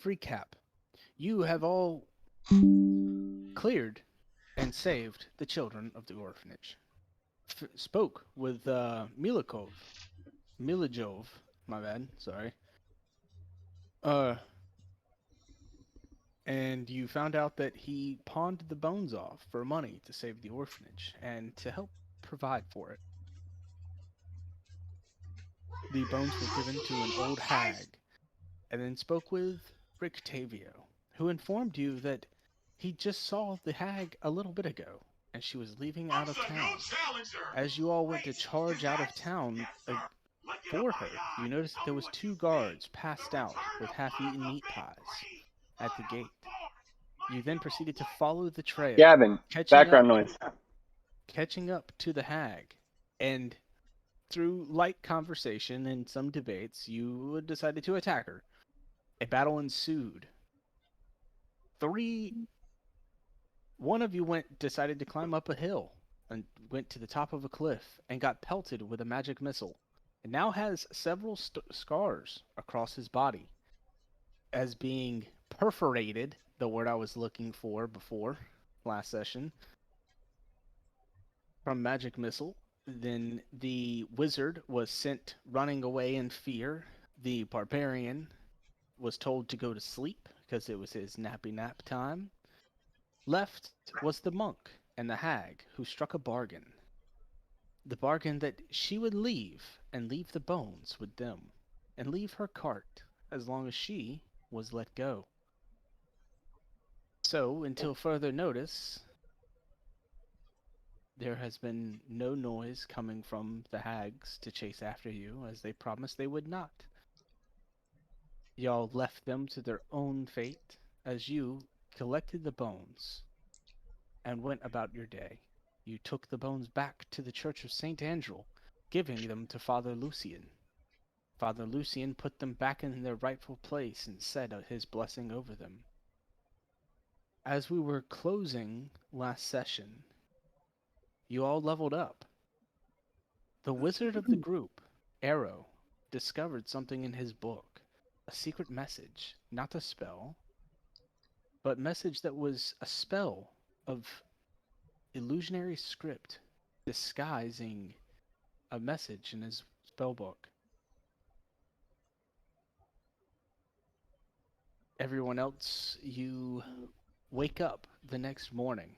recap. You have all cleared and saved the children of the orphanage. Spoke with Milajov, my bad, sorry. Uh, and you found out that he pawned the bones off for money to save the orphanage and to help provide for it. The bones were given to an old hag, and then spoke with Rick Tavio, who informed you that he just saw the hag a little bit ago, and she was leaving out of town. As you all went to charge out of town for her, you noticed that there was two guards passed out with half-eaten meat pies at the gate. You then proceeded to follow the trail, Gavin, catching up background noise. catching up to the hag, and through light conversation and some debates, you decided to attack her. A battle ensued. One of you decided to climb up a hill and went to the top of a cliff and got pelted with a magic missile. It now has several scars across his body as being perforated, the word I was looking for before last session, from magic missile. Then the wizard was sent running away in fear. The barbarian was told to go to sleep because it was his nappy nap time. Left was the monk and the hag, who struck a bargain. The bargain that she would leave and leave the bones with them, and leave her cart as long as she was let go. So, until further notice, there has been no noise coming from the hags to chase after you, as they promised they would not. Y'all left them to their own fate as you collected the bones and went about your day. You took the bones back to the Church of St. Andrew, giving them to Father Lucian. Father Lucian put them back in their rightful place and said his blessing over them. As we were closing last session, you all leveled up. The wizard of the group, Arrow, discovered something in his book, a secret message, not a spell, but message that was a spell of illusionary script disguising a message in his spellbook. Everyone else, you wake up the next morning,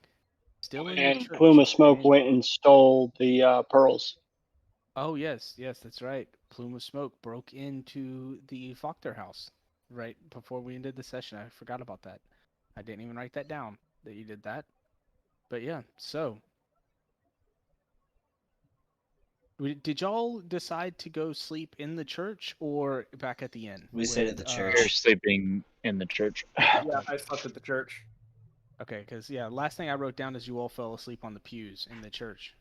still in the And church Plume of of St. Smoke went Angelo. and stole the pearls. Oh yes, that's right. Plume of Smoke broke into the Faulkner house right before we ended the session. I forgot about that. I didn't even write that down that you did that. But yeah, so did y'all decide to go sleep in the church or back at the inn? We stayed at the We're church. sleeping in the church. Yeah, I slept at the church. Okay, because yeah, last thing I wrote down is you all fell asleep on the pews in the church.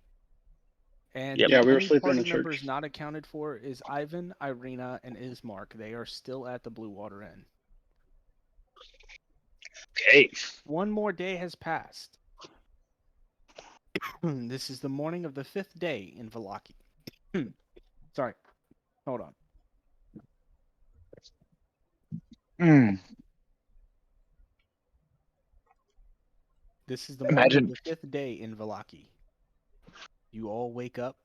And Yep. the Yeah, we were only sleeping in party the members church. not accounted for is Ivan, Irina, and Ismark. They are still at the Blue Water Inn. Okay. One more day has passed. This is the morning of the 5th day in Vallaki. Sorry, hold on. This is the morning of Imagine. the 5th day in Vallaki. You all wake up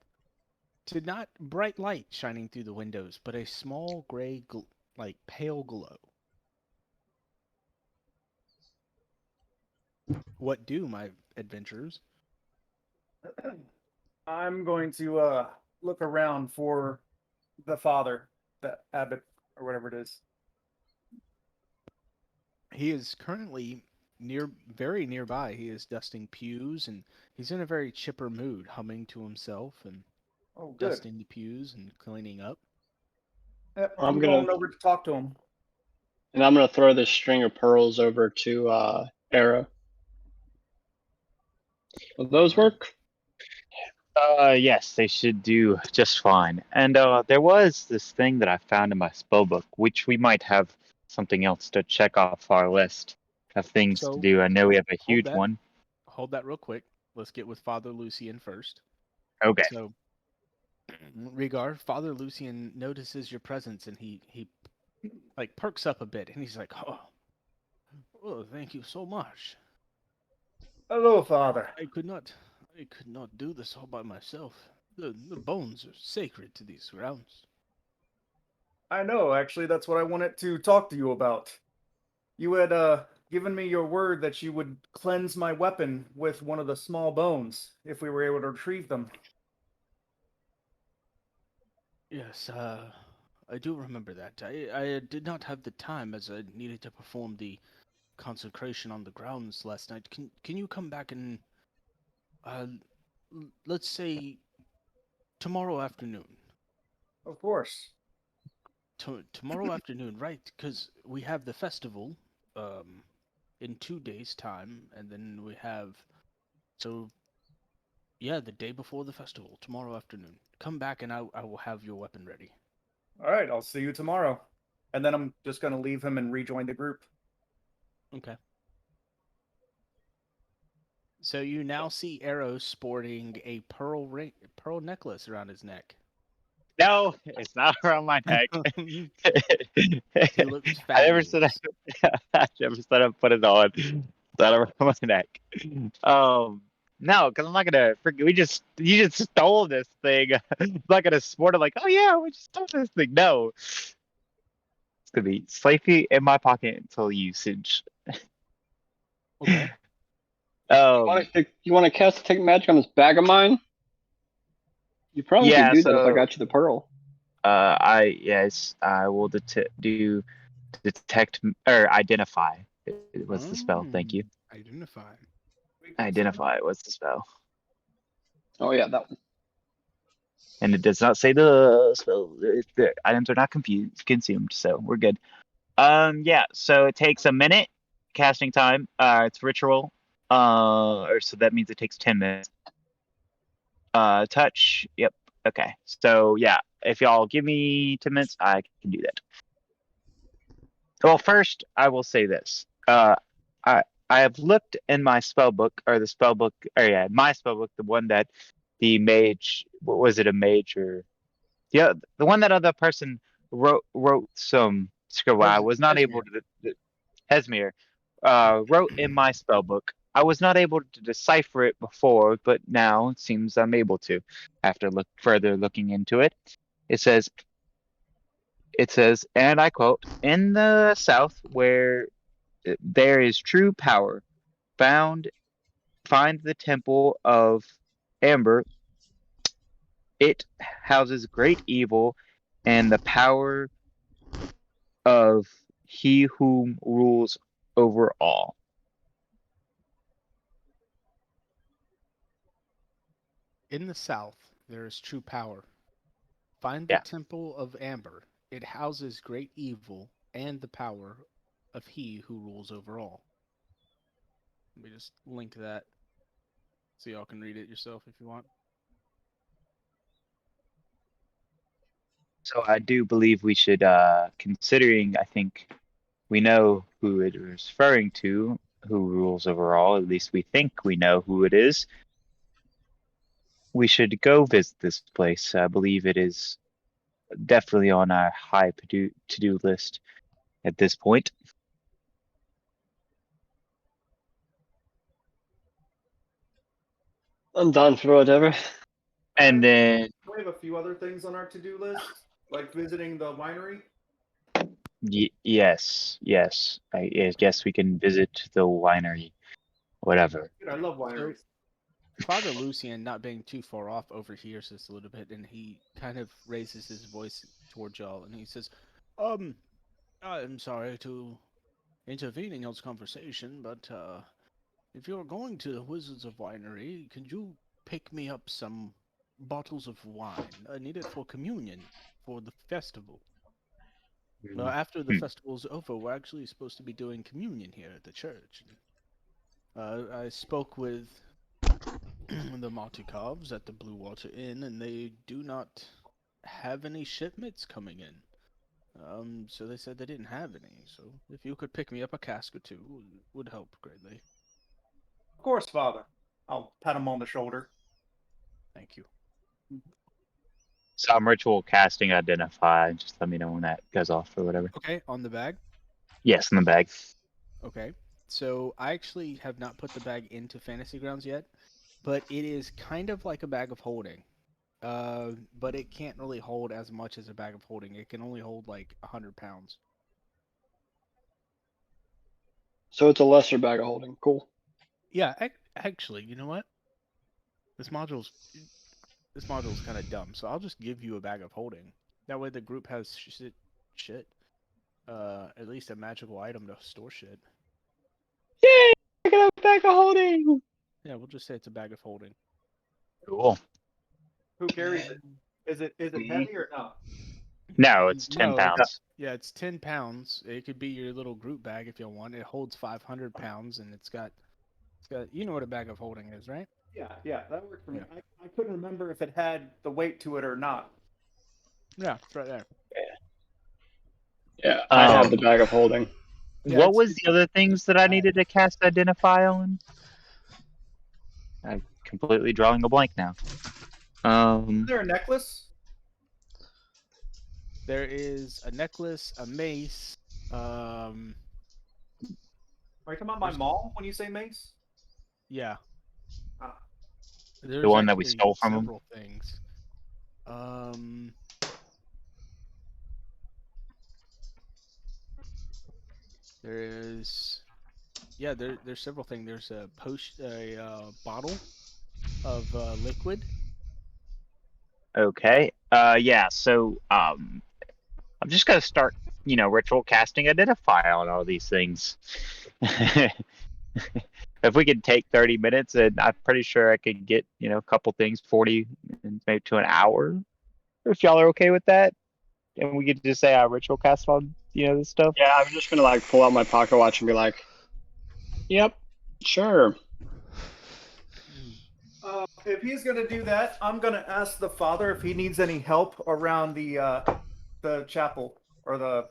to not bright light shining through the windows, but a small gray, pale glow. What do, my adventurers? I'm going to look around for the father, the abbot, or whatever it is. He is currently very nearby. He is dusting pews, and he's in a very chipper mood, humming to himself and Oh, good. dusting the pews and cleaning up. Yep, I'm I'm gonna- going over to talk to him. And I'm going to throw this string of pearls over to Arrow. Will those work? Yes, they should do just fine. And there was this thing that I found in my spell book, which we might have something else to check off our list of things to So, do. I know we have a hold huge that. one. Hold that real quick. Let's get with Father Lucian first. Okay. So, Regard, Father Lucian notices your presence, and he like perks up a bit, and he's like, "Oh, thank you so much. Hello, Father. I could not do this all by myself. The bones are sacred to these grounds." I know, actually, that's what I wanted to talk to you about. You had given me your word that you would cleanse my weapon with one of the small bones if we were able to retrieve them. Yes, I do remember that. I did not have the time as I needed to perform the consecration on the grounds last night. Can you come back and uh, let's say tomorrow afternoon? Of course. Tomorrow afternoon, right? Because we have the festival, in 2 days' time, and then we have, so yeah, the day before the festival, tomorrow afternoon. Come back and I will have your weapon ready. All right, I'll see you tomorrow. And then I'm just going to leave him and rejoin the group. Okay. So you now see Arrow sporting a pearl necklace around his neck. No, it's not around my neck. He I looks never said fabulous. I never said I put it on. It's not around my neck. No, because I'm not gonna freaking. You just stole this thing. I'm not gonna sport it like, oh yeah, we just stole this thing. No, it's gonna be safely in my pocket until usage. Okay. Um, You want to cast detect magic on this bag of mine? You probably yeah. could do that if I So, got you the pearl. I will do detect or identify. What's the spell? Thank you. Identify. Identify. What's the spell? Oh yeah, that one. And it does not say the spell. The items are not consumed, so we're good. Yeah. So it takes a minute casting time. It's ritual. Or so that means it takes 10 minutes. Touch. Yep. Okay. So yeah, if y'all give me 10 minutes, I can do that. Well, first I will say this. I have looked in my spell book, or the spell book, or yeah, my spell book, the one that the mage, what was it, a mage or the one that other person wrote some scribble. I was not able Esmir. to. Esmir wrote in my spell book. I was not able to decipher it before, but now it seems I'm able to. After further looking into it, it says and I quote, "In the south, where there is true power, found find the temple of Amber. It houses great evil and the power of he whom rules over all." In the south, there is true power. Find the Yeah. temple of Amber. It houses great evil and the power of he who rules over all. Let me just link that so y'all can read it yourself if you want. So I do believe we should, considering I think we know who it is referring to, who rules over all, at least we think we know who it is. We should go visit this place. I believe it is definitely on our high to-do list at this point. I'm done for whatever. And then, We have a few other things on our to-do list, like visiting the winery. yes, I guess we can visit the winery, whatever. Dude, I love wineries. Father Lucian, not being too far off, overhears this a little bit, and he kind of raises his voice towards y'all, and he says, I'm sorry to intervene in y'all's conversation, but if you're going to the Wizards of Winery, could you pick me up some bottles of wine? I need it for communion for the festival. Now, after the Hmm. festival's over, we're actually supposed to be doing communion here at the church. I spoke with the Martikovs at the Blue Water Inn, and they do not have any shipments coming in. So they said they didn't have any. So if you could pick me up a cask or two, would help greatly. Of course, Father. I'll pat him on the shoulder. Thank you. So I'm ritual casting identify. Just let me know when that goes off or whatever. Okay, on the bag. Yes, in the bag. Okay. So I actually have not put the bag into Fantasy Grounds yet, but it is kind of like a bag of holding. But it can't really hold as much as a bag of holding. It can only hold like 100 pounds. So it's a lesser bag of holding. Cool. Yeah, actually, you know what? This module's this module's kind of dumb, so I'll just give you a bag of holding. That way the group has shit. At least a magical item to store shit. Yay! I got a bag of holding. Yeah, we'll just say it's a bag of holding. Cool. Who carries it? Is it heavy or not? No, it's 10 No, pounds. Yeah, it's 10 pounds. It could be your little group bag if you want. It holds 500 pounds, and it's got you know what a bag of holding is, right? Yeah, that worked for me. Yeah. I couldn't remember if it had the weight to it or not. Yeah, it's right there. Yeah, I have the Um, bag of holding. Yeah, what it's- was the other things that I needed to cast identify on? I'm completely drawing a blank now. Is there a necklace? There is a necklace, a mace. Are you talking about my maul when you say mace? Yeah. Ah. There's one that we actually stole from him? several things. There is, yeah, there's several things. There's a bottle of liquid. Okay. Yeah. So, I'm just gonna start, ritual casting identify on all these things. If we could take 30 minutes, and I'm pretty sure I could get, a couple things, 40 and maybe to an hour. If y'all are okay with that, and we could just say I ritual cast on, this stuff. Yeah, I'm just gonna like pull out my pocket watch and be like, "Yep, sure." If he's gonna do that, I'm gonna ask the father if he needs any help around the chapel or the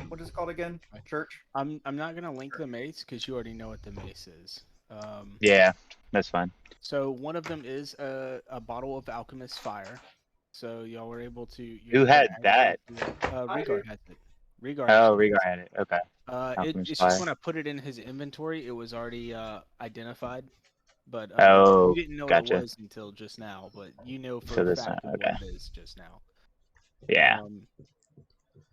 what is it called again? Church. I'm not gonna link the mace because you already know what the mace is. Yeah, that's fine. So one of them is a bottle of alchemist fire. So y'all were able to. Who had that? Rhaegar has it. Rhaegar. Oh, actually Rhaegar has had it. Okay. Alchemist it's fire. just when I put it in his inventory, it was already identified. But Oh, you didn't know gotcha. what it was until just now. But you know for So a this fact now, of okay. what it is just now. Yeah.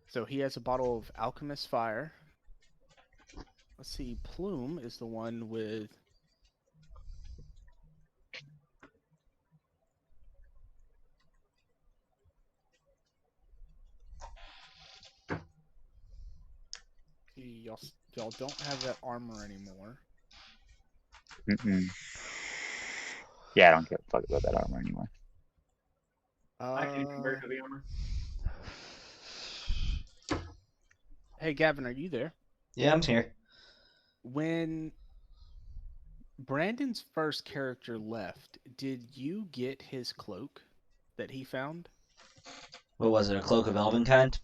So he has a bottle of alchemist fire. Let's see. Plume is the one with. Y'all don't have that armor anymore. Mm-mm. Yeah, I don't give a fuck about that armor anymore. I can convert heavy armor. Hey, Gavin, are you there? Yeah, I'm here. When Brandon's first character left, did you get his cloak that he found? What was it, a cloak of Elvenkind?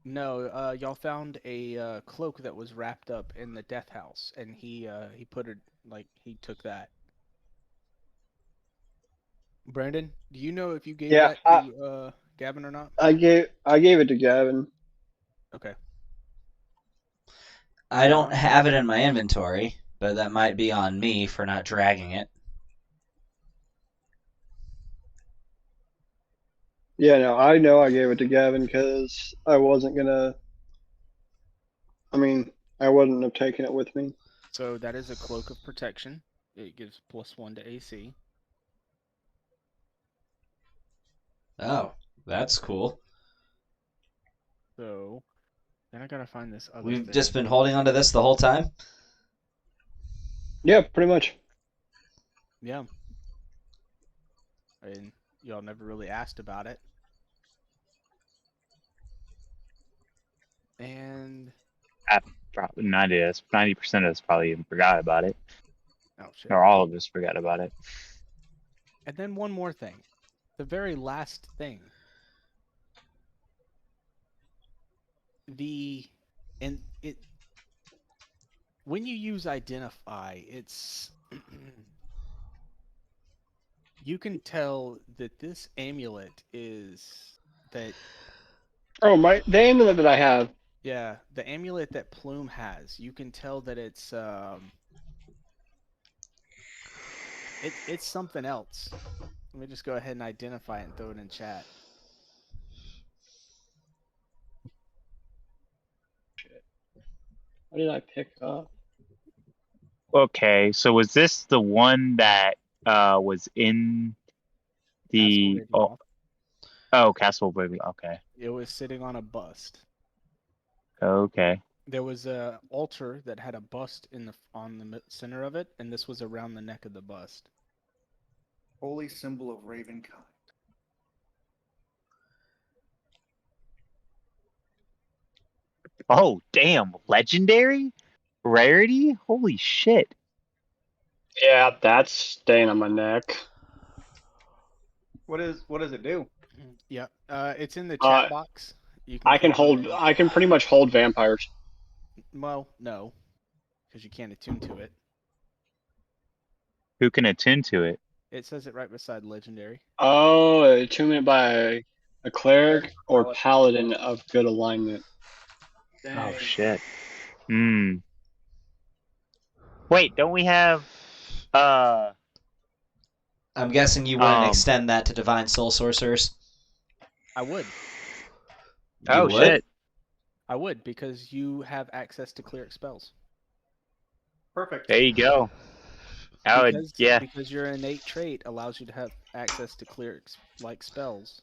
No, y'all found a cloak that was wrapped up in the death house, and he put it he took that. Brandon, do you know if you gave Yeah, that to Gavin or not? I gave it to Gavin. Okay. I don't have it in my inventory, but that might be on me for not dragging it. Yeah, no, I know I gave it to Gavin because I wasn't gonna. I mean, I wouldn't have taken it with me. So that is a cloak of protection. It gives +1 to AC. Oh, that's cool. So then I gotta find this other We've thing. just been holding onto this the whole time? Yeah, pretty much. Yeah. And y'all never really asked about it. And Probably 90% of us probably even forgot about it, oh shit. or all of us forgot about it. And then one more thing. The very last thing. When you use identify, it's You can tell that this amulet is that. Oh, the amulet that I have. Yeah, the amulet that Plume has. You can tell that it's it's something else. Let me just go ahead and identify it and throw it in chat. What did I pick up? Okay, so was this the one that was in the Castle Castle Baby? Okay. It was sitting on a bust. Okay. There was a altar that had a bust on the center of it, and this was around the neck of the bust. Holy symbol of Ravenkind. Oh, damn. Legendary? Rarity? Holy shit. Yeah, that's staying on my neck. What does it do? Yeah, it's in the chat box. You can I can click on it. I can pretty much hold vampires. Well, no, because you can't attune to it. Who can attune to it? It says it right beside legendary. Oh, attunement by a cleric or paladin of good alignment. Oh, shit. Hmm. Wait, don't we have I'm guessing you wouldn't Um, extend that to divine soul sorcerers. I would. You would? shit. I would, because you have access to cleric spells. Perfect. There you go. Because your innate trait allows you to have access to cleric like spells.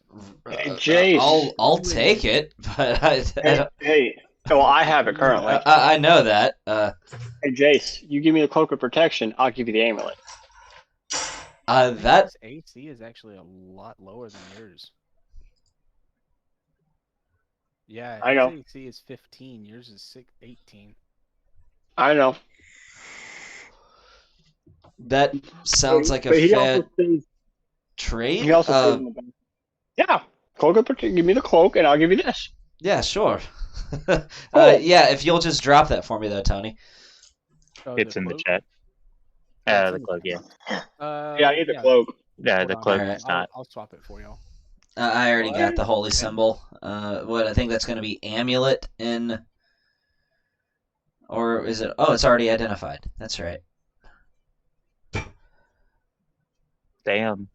Hey, Jace. I'll take it, but I don't, Hey, well, I have it currently. I know that. Hey, Jace, you give me the cloak of protection, I'll give you the amulet. That His AC is actually a lot lower than yours. Yeah, I his know. AC is 15. Yours is 18. I know. that sounds like a But he fit also stays. trade. He also stays in the back. Yeah, cloak of protection. Give me the cloak, and I'll give you this. Yeah, sure. Cool. Yeah, if you'll just drop that for me, though, Tony. Oh, It's in the cloak? chat. Yeah, it's The in the cloak, yeah. chat. Yeah, I need the cloak. Yeah, Hold the on. cloak Alright. is not. I'll swap it for y'all. I already What? got the holy symbol. What I think that's going to be amulet in, or is it? Oh, it's already identified. That's right. Damn.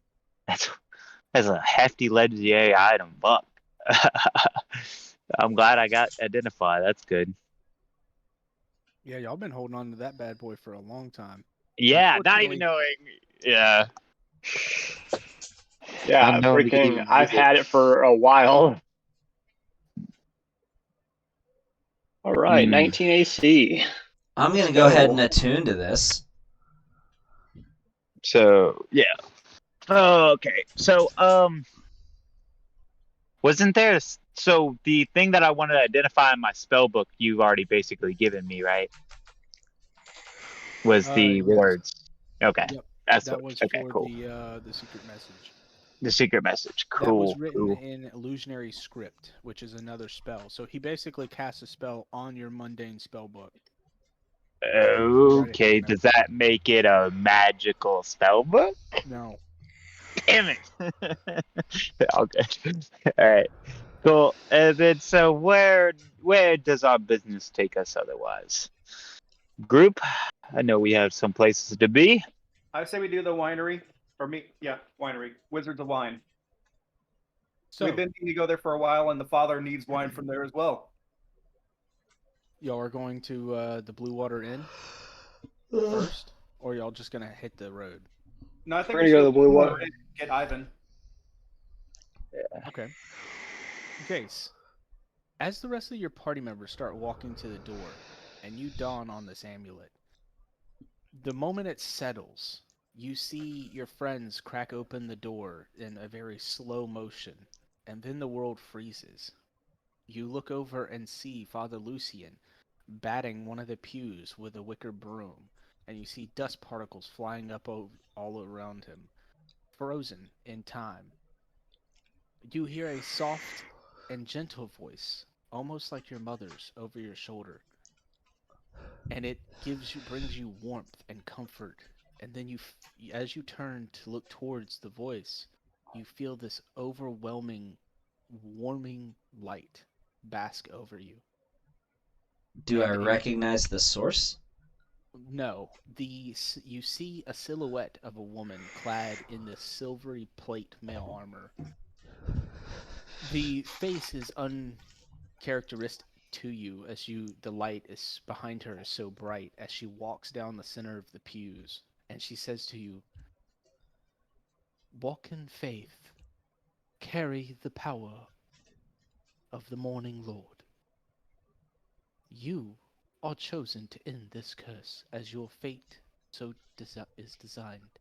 That's a hefty legendary item, buck. I'm glad I got identified. That's good. Yeah, y'all been holding on to that bad boy for a long time. Yeah, not even knowing. Yeah. Yeah, Unknown to freaking. even I've use it. had it for a while. All right, 19 AC. I'm going to Let's go ahead go. and attune to this. So yeah. Okay. So wasn't there? So the thing that I wanted to identify in my spell book, you've already basically given me, right? Was the Yes. words? Okay. Yep. That's That what, was okay. for Cool. the secret message. The secret message. That was Cool. written Cool. in illusionary script, which is another spell. So he basically casts a spell on your mundane spell book. Okay. Does that make it a magical spell book? No. Damn it. Okay. All right. Cool. And then, so where does our business take us otherwise? Group. I know we have some places to be. I say we do the winery. Winery. Wizards of Wine. So We've been needing to go there for a while, and the father needs wine from there as well. y'all are going to the Blue Water Inn first, or y'all just gonna hit the road? No, I think We're we gonna go should to the Blue Water. and get Ivan. Okay. Jace, as the rest of your party members start walking to the door, and you dawn on this amulet, the moment it settles, you see your friends crack open the door in a very slow motion, and then the world freezes. You look over and see Father Lucian batting one of the pews with a wicker broom, and you see dust particles flying up all around him, frozen in time. You hear a soft and gentle voice, almost like your mother's, over your shoulder, and it brings you warmth and comfort and then as you turn to look towards the voice, you feel this overwhelming, warming light bask over you. Do I And recognize the source? no, you see a silhouette of a woman clad in this silvery plate mail armor. The face is uncharacteristic to you as the light is behind her is so bright as she walks down the center of the pews, and she says to you, "Walk in faith, carry the power of the morning Lord. You are chosen to end this curse as your fate is designed.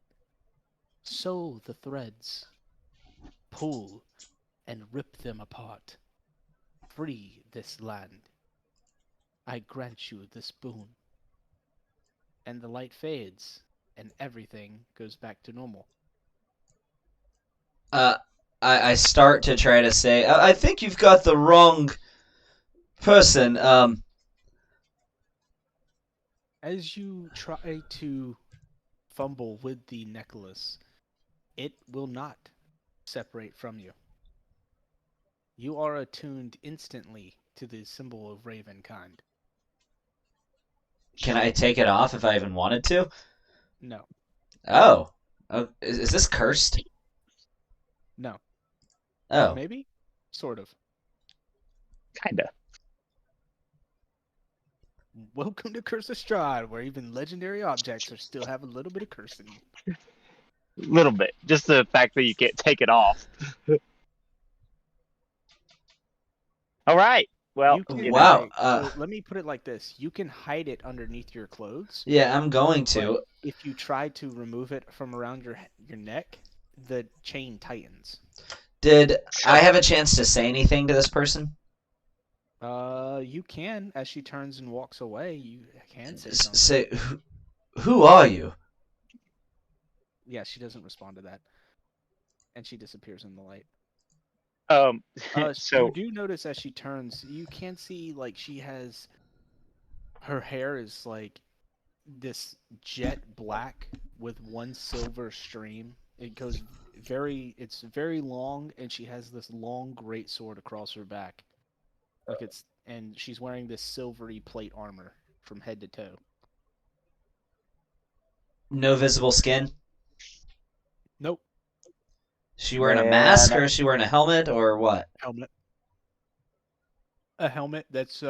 Sew the threads, pull and rip them apart. Free this land. I grant you this boon." And the light fades, and everything goes back to normal. I start to try to say, I think you've got the wrong person. As you try to fumble with the necklace, it will not separate from you. You are attuned instantly to the symbol of Ravenkind. Can I take it off if I even wanted to? No, Oh. Is this cursed? no, Oh. maybe, sort of. Kinda. Welcome to Curse of Strahd, where even legendary objects are still have a little bit of cursing. A little bit. Just the fact that you can't take it off. All right. Well, You can, you Wow, okay, so let me put it like this: you can hide it underneath your clothes. Yeah, I'm going But to. if you try to remove it from around your neck, the chain tightens. Did I have a chance to say anything to this person? You can, as she turns and walks away, you can say something. Say, who are you? Yeah, she doesn't respond to that, and she disappears in the light. so You do notice as she turns, you can see like she has her hair is like this jet black with one silver stream. It goes it's very long, and she has this long great sword across her back. And she's wearing this silvery plate armor from head to toe. No visible skin? Nope. She wearing a Man, mask, or is she wearing a helmet, or what? Helmet. A helmet that's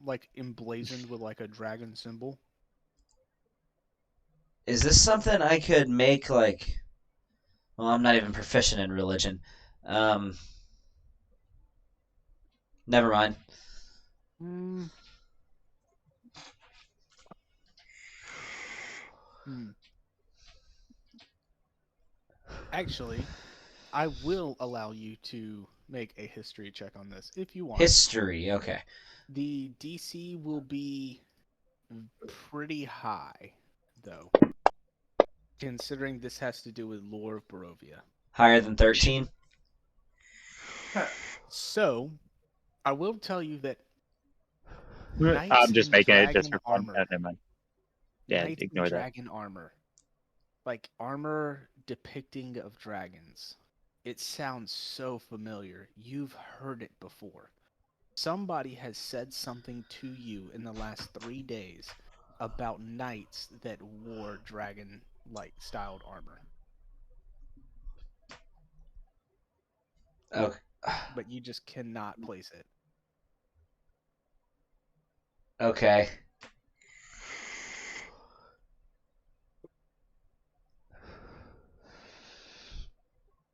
like emblazoned with like a dragon symbol. Is this something I could make, like... Well, I'm not even proficient in religion. Never mind. Hmm. Actually, I will allow you to make a history check on this if you want. History, okay. The DC will be pretty high, though, considering this has to do with lore of Barovia. Higher than 13? So, I will tell you that I'm just making it just for fun. armor. Never mind. Yeah, Knights in ignore that. dragon armor, like armor depicting of dragons. It sounds so familiar. You've heard it before. Somebody has said something to you in the last 3 days about knights that wore dragon-like styled armor. Okay. But you just cannot place it. Okay.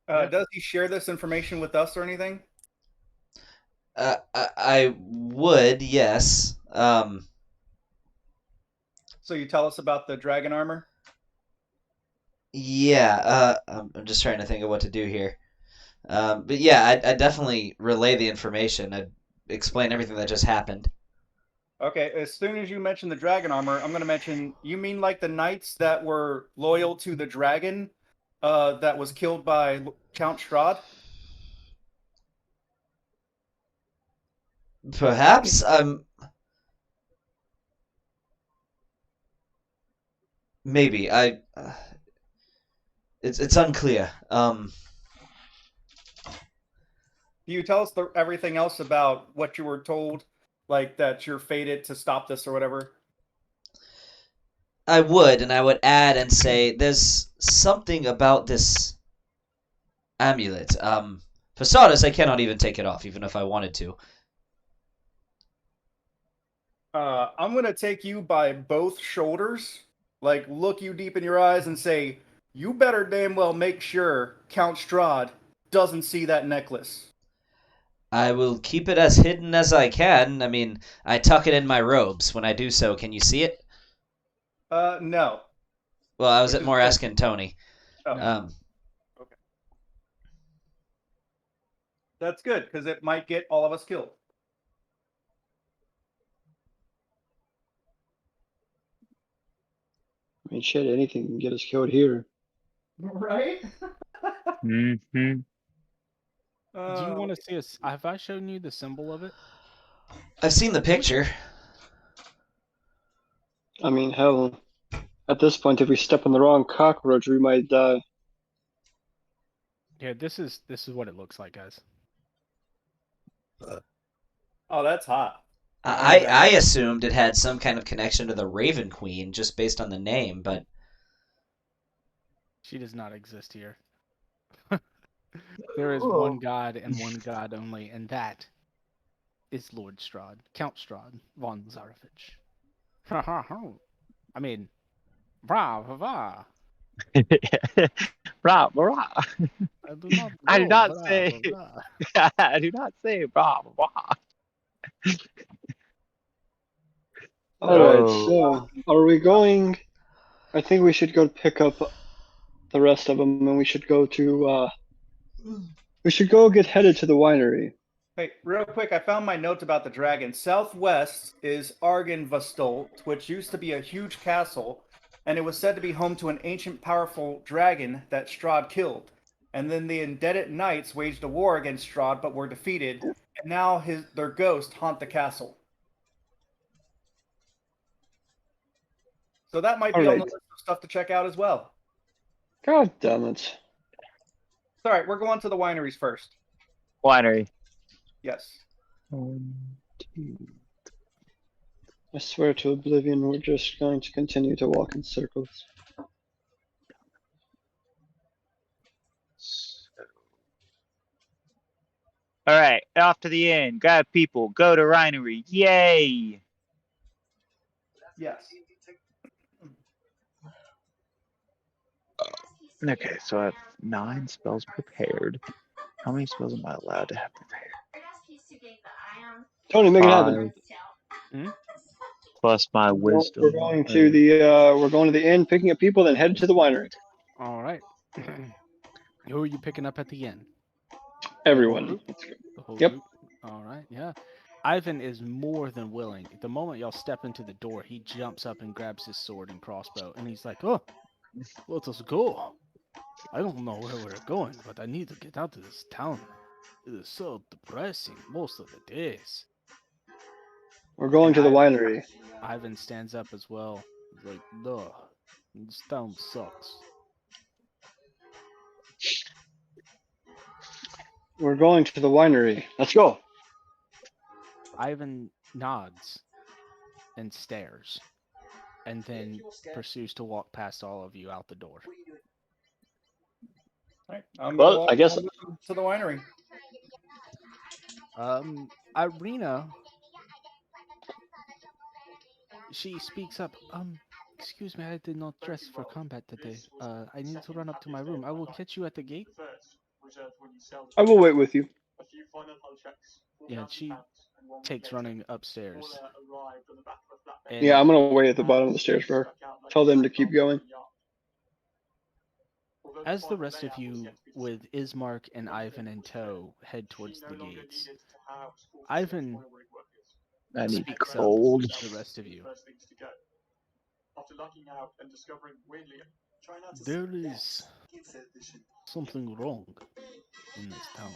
Does he share this information with us or anything? I would, yes. So you tell us about the dragon armor? Yeah, I'm just trying to think of what to do here. But yeah, I'd definitely relay the information. I'd explain everything that just happened. Okay, as soon as you mention the dragon armor, I'm going to mention, you mean like the knights that were loyal to the dragon that was killed by Count Strahd? Perhaps Maybe it's unclear. Can you tell us everything else about what you were told, like that you're fated to stop this or whatever? I would, and I would add and say there's something about this amulet. For starters, I cannot even take it off, even if I wanted to. I'm gonna take you by both shoulders, like look you deep in your eyes and say, "You better damn well make sure Count Strahd doesn't see that necklace." I will keep it as hidden as I can. I mean, I tuck it in my robes. When I do so, can you see it? No. Well, I was Which is more good. asking Tony. Oh, that's good because it might get all of us killed. I mean, shit, anything can get us killed here. Right? Mm-hmm. Do you want to see us? Have I shown you the symbol of it? I've seen the picture. I mean, hell, at this point, if we step on the wrong cockroach, we might die. Yeah, this is what it looks like, guys. Oh, that's hot. I assumed it had some kind of connection to the Raven Queen just based on the name, but She does not exist here. There is one god and one god only, and that is Lord Strahd, Count Strahd von Zarovich. I mean, brah, brah. Brah, brah. I do not. I do know, not brah, say. brah. I do not say brah, brah. Alright, Oh. so, are we going... I think we should go pick up the rest of them, and we should go to, we should go get headed to the winery. Hey, real quick, I found my notes about the dragon. Southwest is Argynvostolt, which used to be a huge castle, and it was said to be home to an ancient, powerful dragon that Strahd killed. And then the Indebted Knights waged a war against Strahd, but were defeated. And now their ghosts haunt the castle. So that might be on the Alright. list of stuff to check out as well. God damn it. All right, we're going to the wineries first. Winery. Yes. 1, 2. I swear to oblivion, we're just going to continue to walk in circles. All right, off to the inn. Grab people. Go to Winery. Yay! Yes. Okay, so I have 9 spells prepared. How many spells am I allowed to have prepared? Tony, make it happen. 5 plus my wisdom. We're going to the inn, picking up people, then headed to the winery. All right. Who are you picking up at the end? Everyone. The whole Yep. group? All right, yeah. Ivan is more than willing. The moment y'all step into the door, he jumps up and grabs his sword and crossbow, and he's like, "Oh, let us go. I don't know where we're going, but I need to get out of this town. It is so depressing most of the days." We're going to the winery. Ivan stands up as well. He's like, "Duh, this town sucks." We're going to the winery. Let's go. Ivan nods and stares, and then pursues to walk past all of you out the door. All right. I'm Well, gonna walk I guess- on with them to the winery. Irina, she speaks up. Excuse me, I did not dress for combat today. I need to run up to my room. I will catch you at the gate. I will wait with you. Yeah, she takes running upstairs. And Yeah, I'm gonna wait at the bottom of the stairs for her. Tell them to keep going. as the rest of you, with Ismark and Ivan in tow, head towards the gates, Ivan I need speaks cold. up to the rest of you. There is something wrong in this town.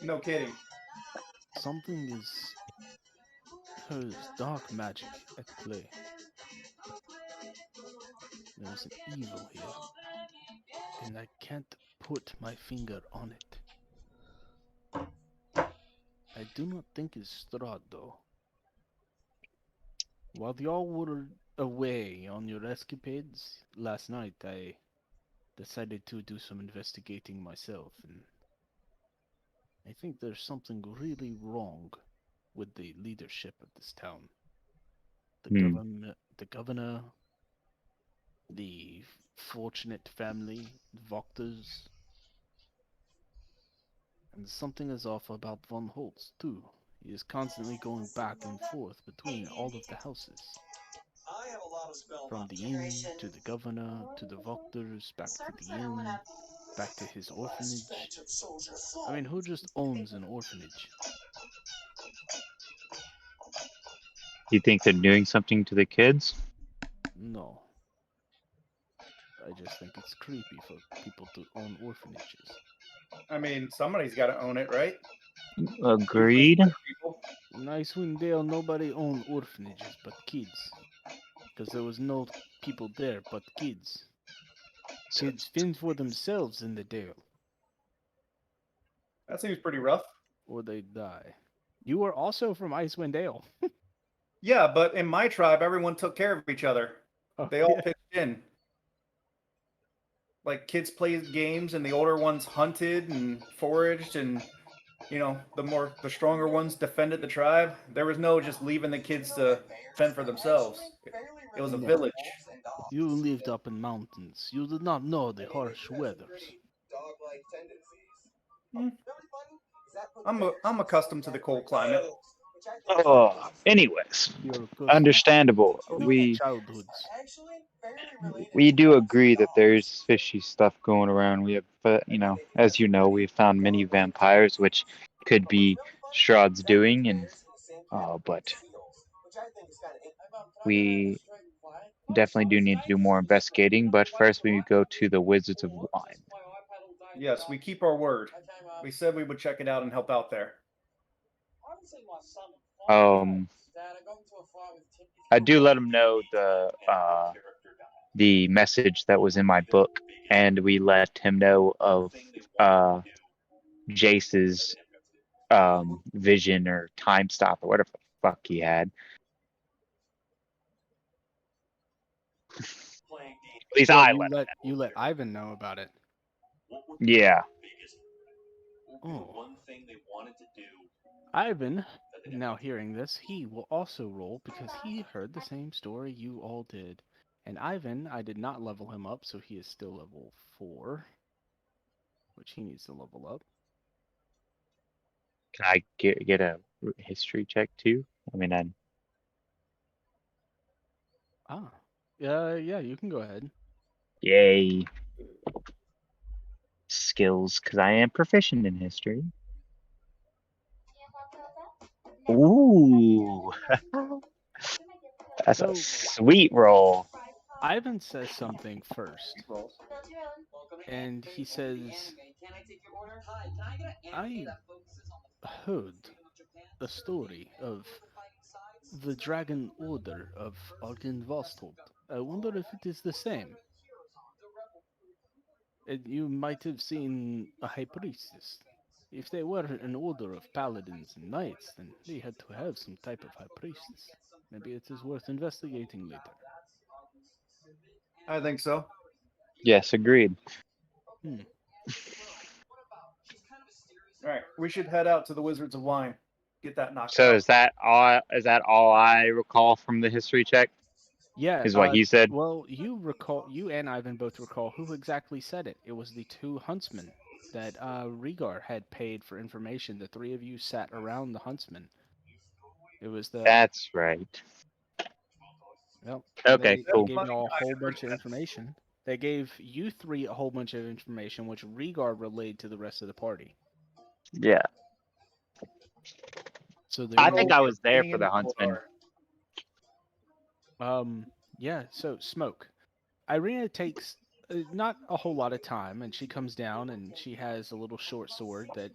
No kidding. Something is... There's dark magic at play. There's an evil here, and I can't put my finger on it. I do not think it's Strahd, though. While y'all were away on your escapades last night, I decided to do some investigating myself, and I think there's something really wrong with the leadership of this town. The governor, the fortunate family, Vokters, and something is off about Von Holtz, too. He is constantly going back and forth between all of the houses. From the inn, to the governor, to the Vokters, back to the inn, back to his orphanage. I mean, who just owns an orphanage? You think they're doing something to the kids? No. I just think it's creepy for people to own orphanages. I mean, somebody's got to own it, right? Agreed. People. In Icewind Dale, nobody owned orphanages but kids. Because there was no people there but kids. Kids fend for themselves in the Dale, That seems pretty rough. or they die. You were also from Icewind Dale. Yeah, but in my tribe, everyone took care of each other. Oh, They all yeah. pitched in. Like kids played games, and the older ones hunted and foraged, and the stronger ones defended the tribe. There was no just leaving the kids to fend for themselves. It was a No. village. You lived up in mountains. You did not know the harsh weathers. I'm accustomed to the cold climate. Oh, anyways, You're accustomed understandable. to We childhoods. do agree that there's fishy stuff going around. We have, as you know, we've found many vampires, which could be Strahd's doing, and but we definitely do need to do more investigating. But first, we go to the Wizards of Wine. Yes, we keep our word. We said we would check it out and help out there. I do let him know the message that was in my book, and we let him know of Jace's vision or time stop or whatever the fuck he had. At least I let him You let Ivan know about it. know. Yeah. Oh. Ivan, now hearing this, he will also roll because he heard the same story you all did. And Ivan, I did not level him up, so he is still level 4, which he needs to level up. Can I get a history check too? I mean, Yeah, you can go ahead. yay. Skills, because I am proficient in history. Ooh. That's a sweet roll. Ivan says something first, and he says, I heard a story of the Dragon Order of Argynvostold. I wonder if it is the same. And you might have seen a High Priestess. If they were an order of paladins and knights, then they had to have some type of High Priestess. Maybe it is worth investigating later. I think so. Yes, agreed. All right, we should head out to the Wizards of Wine. Get that knocked So out. is that all I recall from the history check? Yeah, Is what he said? Well, you and Ivan both recall who exactly said it. It was the 2 huntsmen that Rhaegar had paid for information. The 3 of you sat around the huntsman. It was the. That's right. Well, Okay, they cool. gave you all a whole bunch of information. They gave you 3 a whole bunch of information, which Rhaegar relayed to the rest of the party. Yeah. So I think I was there for the huntsman. Yeah. So Smoke, Irina takes not a whole lot of time, and she comes down and she has a little short sword that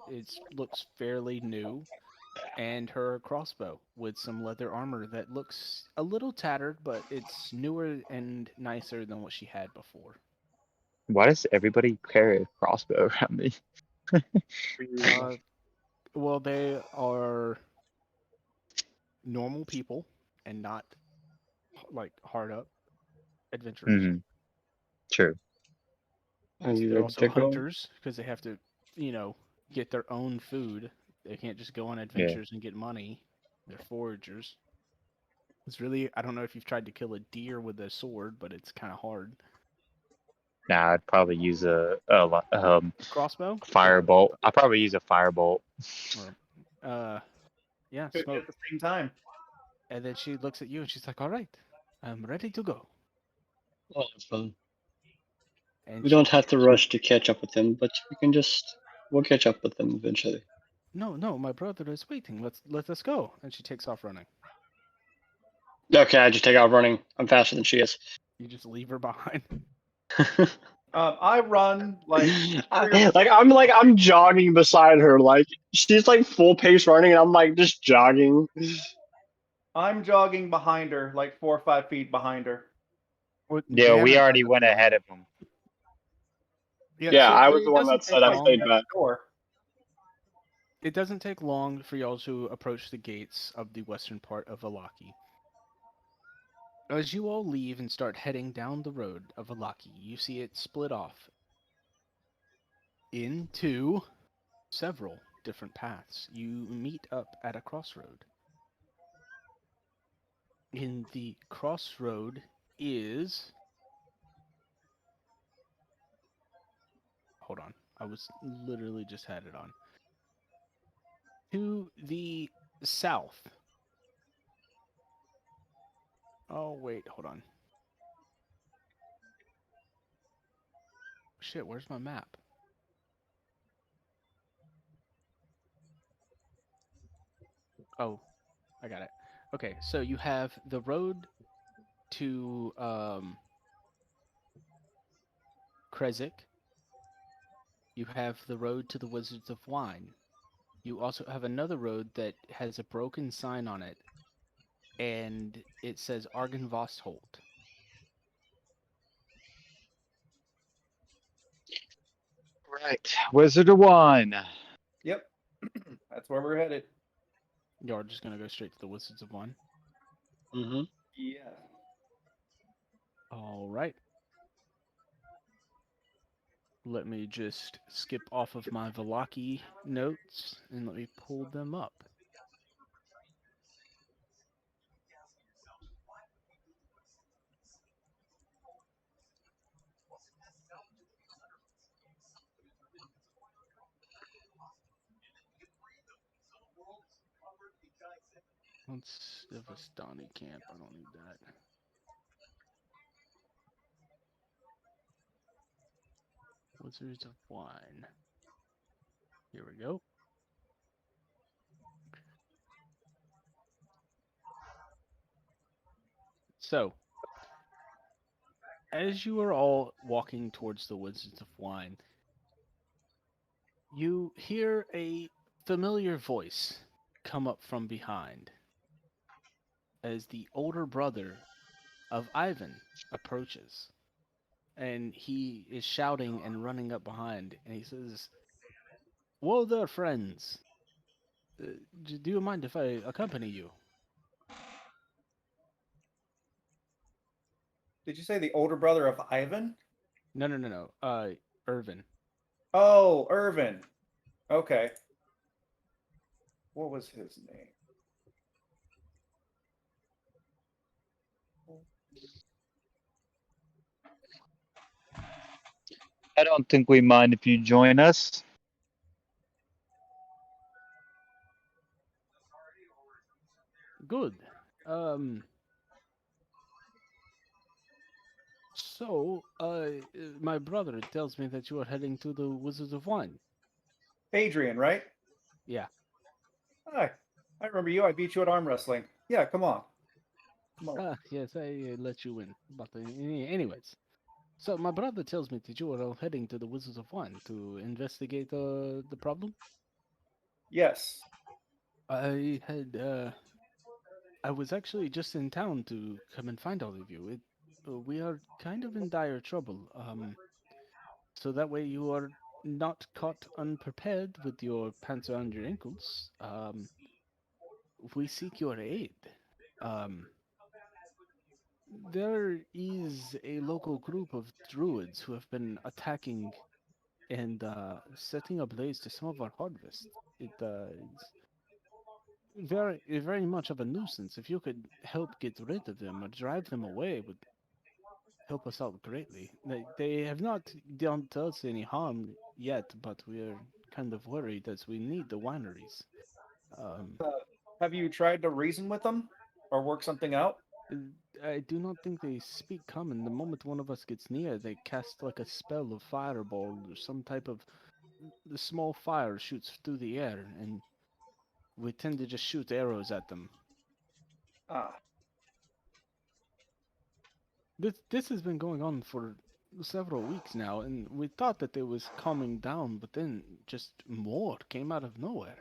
looks fairly new. and her crossbow with some leather armor that looks a little tattered, but it's newer and nicer than what she had before. Why does everybody carry a crossbow around me? Uh, well, they are normal people and not like hard up adventurers. Hmm. True. Are you They're ready also to go? hunters because they have to, get their own food. They can't just go on adventures and get money. They're foragers. It's really, I don't know if you've tried to kill a deer with a sword, but it's kind of hard. Nah, I'd probably use a Crossbow? firebolt. I'll probably use a firebolt. Yeah, Could be smoke. at the same time. And then she looks at you and she's like, "All right, I'm ready to go." Oh, fun. And We she don't have takes- to rush to catch up with them, but we can we'll catch up with them eventually. No, no, my brother is waiting. Let us go. And she takes off running. Okay, I just take out running. I'm faster than she is. You just leave her behind. I run like I'm jogging beside her. Like she's like full pace running, and I'm like just jogging. I'm jogging behind her, like 4 or 5 feet behind her. Yeah, we already went ahead of them. Yeah, so I was it the one doesn't that take said I long. stayed back. Door. It doesn't take long for y'all to approach the gates of the western part of Valaki. As you all leave and start heading down the road of Valaki, you see it split off into several different paths. You meet up at a crossroad. In the crossroad is... Hold on. I was literally just had it on. To the south. Oh, wait, hold on. Shit, where's my map? Oh, I got it. Okay, so you have the road to Krezik. You have the road to the Wizards of Wine. You also have another road that has a broken sign on it, and it says Argenvostholt. Right. Wizard of Wine. Yep. That's where we're headed. You're just gonna go straight to the Wizards of Wine. Mm-hmm. Yeah. All right. Let me just skip off of my Valaki notes and let me pull them up. Let's have a Vistani camp. I don't need that. Wizards of Wine. Here we go. So, as you are all walking towards the Wizards of Wine, you hear a familiar voice come up from behind as the older brother of Ivan approaches. And he is shouting and running up behind, and he says, "Whoa there, friends. Do you mind if I accompany you?" Did you say the older brother of Ivan? No. Irvin. Oh, Irvin. Okay. What was his name? I don't think we mind if you join us. Good. So, my brother tells me that you are heading to the Wizards of Wine. Adrian, right? Yeah. Hi. I remember you. I beat you at arm wrestling. Yeah, come on. Come on. Yes, I let you win. But anyways, so my brother tells me that you are all heading to the Wizards of Wine to investigate the problem. Yes. I had I was actually just in town to come and find all of you. We are kind of in dire trouble. So that way you are not caught unprepared with your pants around your ankles. We seek your aid. Um, there is a local group of druids who have been attacking and setting ablaze to some of our harvest. It's very much of a nuisance. If you could help get rid of them or drive them away, it would help us out greatly. They have not done us any harm yet, but we're kind of worried as we need the wineries. Um, Have you tried to reason with them or work something out? I do not think they speak common. The moment one of us gets near, they cast like a spell of fireball or some type of the small fire shoots through the air, and we tend to just shoot arrows at them. Ah, This has been going on for several weeks now, and we thought that it was calming down, but then just more came out of nowhere.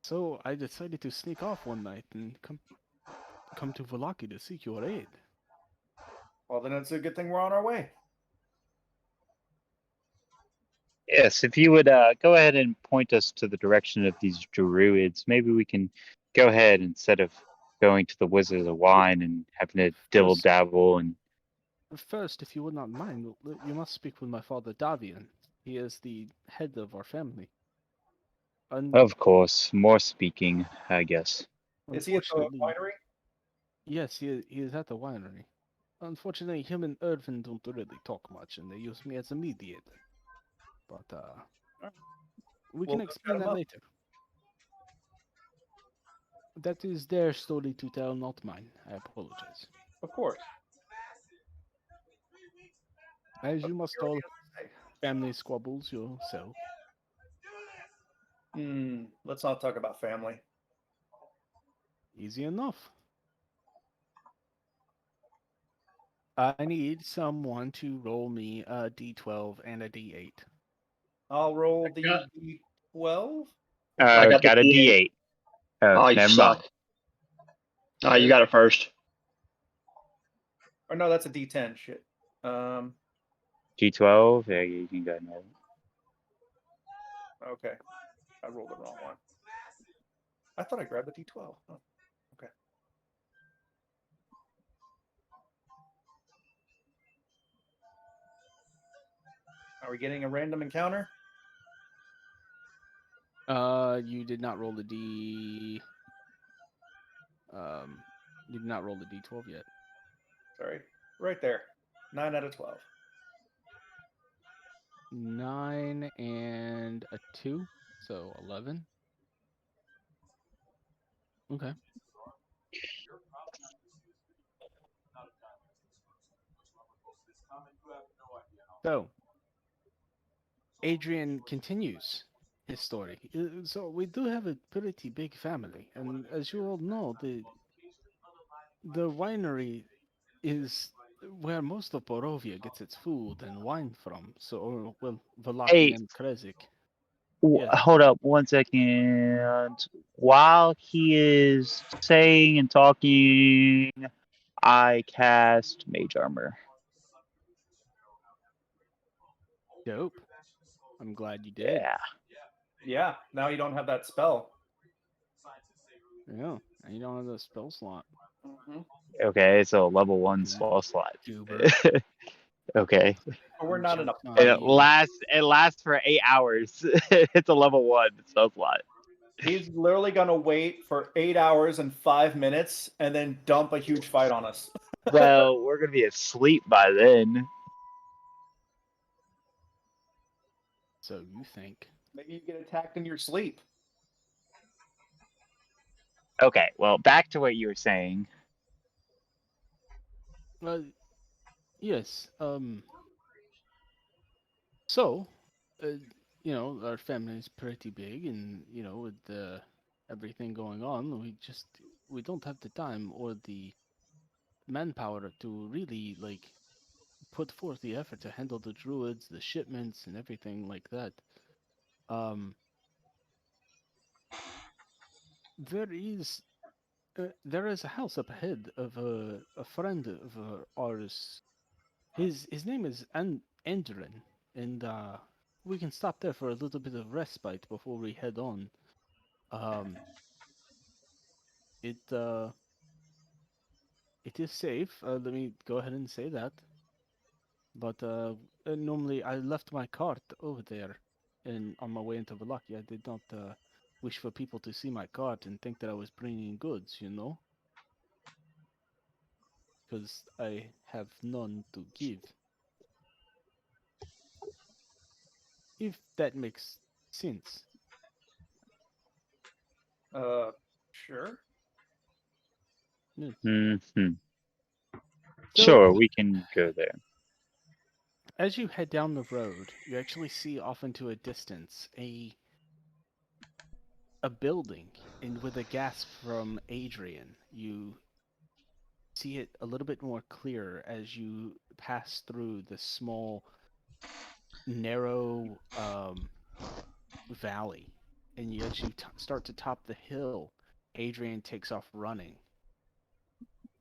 So I decided to sneak off one night and come to Valaki to seek your aid. well, then it's a good thing we're on our way. Yes, if you would go ahead and point us to the direction of these druids, maybe we can go ahead instead of going to the Wizard of Wine and having to dibble First- dabble and First, if you would not mind, you must speak with my father Davian. He is the head of our family. of course, more speaking, I guess. Is he at the Unfortunately, winery? yes, he is at the winery. Unfortunately, him and Irvin don't really talk much, and they use me as a mediator. But we can We'll go explain chat 'em that up. later. That is their story to tell, not mine. I apologize. Of course. As you must all Say. family squabbles yourself. Let's not talk about family. Easy enough. I need someone to roll me a d12 and a d8. I'll roll I the got- D12. I got the Got a D8. D8. Oh, Oh, you never suck. mind. Oh, you got it first. Or no, that's a D10. Shit. G12. Yeah, you can go ahead. Okay. I rolled the wrong one. I thought I grabbed the D12. Oh, okay. Are we getting a random encounter? You did not roll the you did not roll the d12 yet. Sorry. Right there. 9 out of 12. 9 and a 2, so 11. Okay. So, Adrian continues his story. So we do have a pretty big family, and as you all know, the winery is where most of Borovia gets its food and wine from. So, or, well, Valaki Hey. and Krezik. Hold up 1 second. While he is saying and talking, I cast Mage Armor. Dope. I'm glad you did. Yeah. Yeah. Now you don't have that spell. Yeah. And you don't have the spell slot. Mm-hmm. Okay, it's a level 1 spell slot. Goober. Okay. But we're not in a Joke's on And fight. it lasts for 8 hours. It's a level 1 spell slot. He's literally gonna wait for 8 hours and 5 minutes and then dump a huge fight on us. Well, we're gonna be asleep by then. So you think. Maybe you get attacked in your sleep. Okay, well, back to what you were saying. Well, yes. So, you know, our family is pretty big, and you know, with everything going on, we don't have the time or the manpower to really like put forth the effort to handle the druids, the shipments, and everything like that. Um, There is a house up ahead of a friend of ours. His name is Endrin, and we can stop there for a little bit of respite before we head on. Um, it it is safe. Let me go ahead and say that. But normally I left my cart over there, and on my way into Valaki, I did not wish for people to see my cart and think that I was bringing goods, you know, because I have none to give. If that makes sense. Sure. Hmm. So, Sure, we can go there. as you head down the road, you actually see off into a distance a building, and with a gasp from Adrian, you see it a little bit more clear as you pass through the small, narrow valley. And as you start to top the hill, Adrian takes off running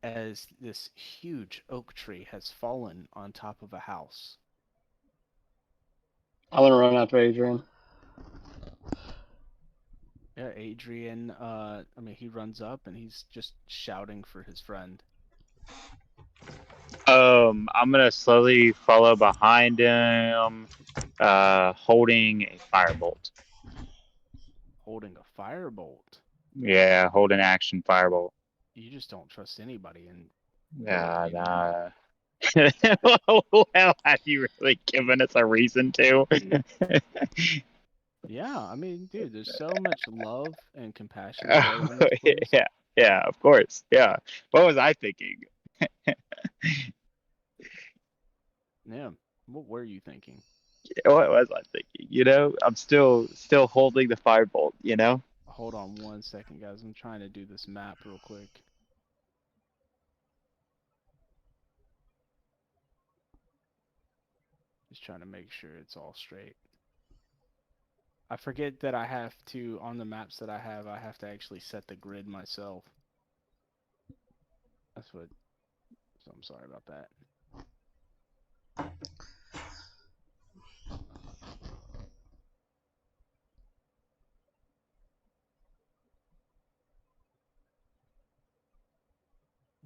as this huge oak tree has fallen on top of a house. I want to run after Adrian. Yeah, Adrian, he runs up and he's just shouting for his friend. I'm gonna slowly follow behind him, holding a firebolt. Holding a firebolt. Yeah, hold an action firebolt. You just don't trust anybody in Yeah, Valakay. nah. Well, have you really given us a reason to? Yeah, I mean, dude, there's so much love and compassion shared on this place. Yeah, of course. Yeah. What was I thinking? Yeah. What were you thinking? What was I thinking? You know, I'm still holding the firebolt, you know? Hold on 1 second, guys. I'm trying to do this map real quick. Just trying to make sure it's all straight. I forget that I have to, on the maps that I have to actually set the grid myself. So I'm sorry about that.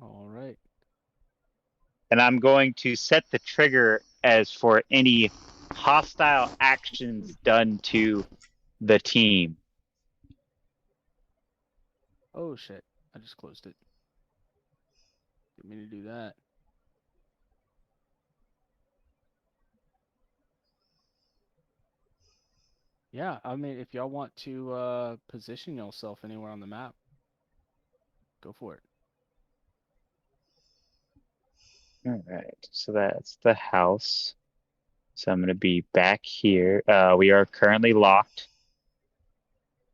All right. And I'm going to set the trigger as for any hostile actions done to the team. Oh shit. I just closed it. Didn't mean to do that. Yeah, I mean, if y'all want to position yourself anywhere on the map, go for it. All right, so that's the house. So I'm going to be back here. We are currently locked.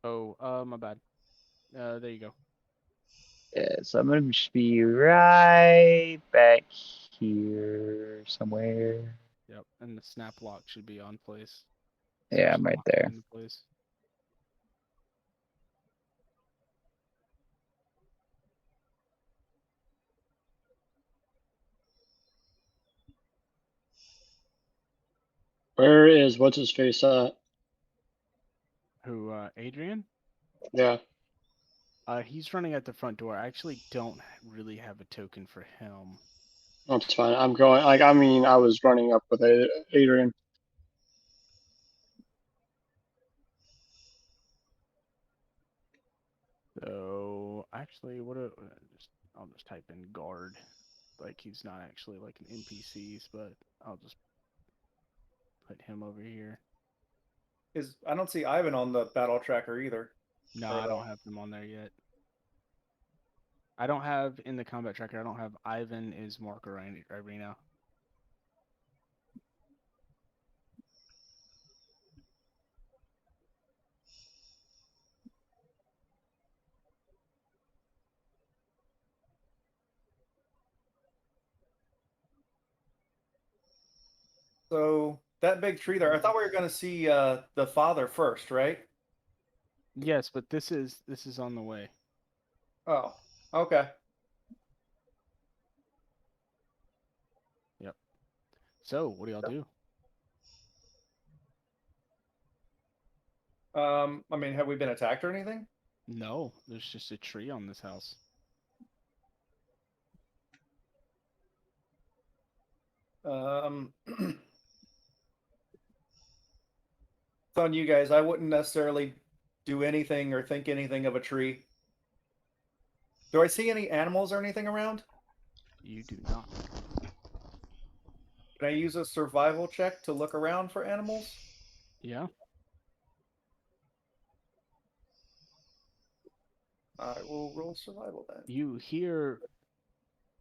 Oh, my bad. There you go. Yeah, so I'm going to just be right back here somewhere. Yep, and the snap lock should be on place. Yeah, I'm Should right lock it there. into place. Where is what's his face at? Who, Adrian? Yeah. He's running at the front door. I actually don't really have a token for him. That's fine. I'm going. Like, I mean, I was running up with Adrian. So actually, I'll just type in guard. Like he's not actually like an NPCs, but I'll just put him over here. I don't see Ivan on the battle tracker either. No, I don't have him on there yet. I don't have in the combat tracker. I don't have Ivan is Mark Arena. So that big tree there, I thought we were going to see the father first, right? Yes, but this is on the way. Oh, okay. So, what do y'all do? I mean, have we been attacked or anything? No, there's just a tree on this house. It's on you guys. I wouldn't necessarily do anything or think anything of a tree. Do I see any animals or anything around? You do not. Can I use a survival check to look around for animals? Yeah. I will roll survival then. You hear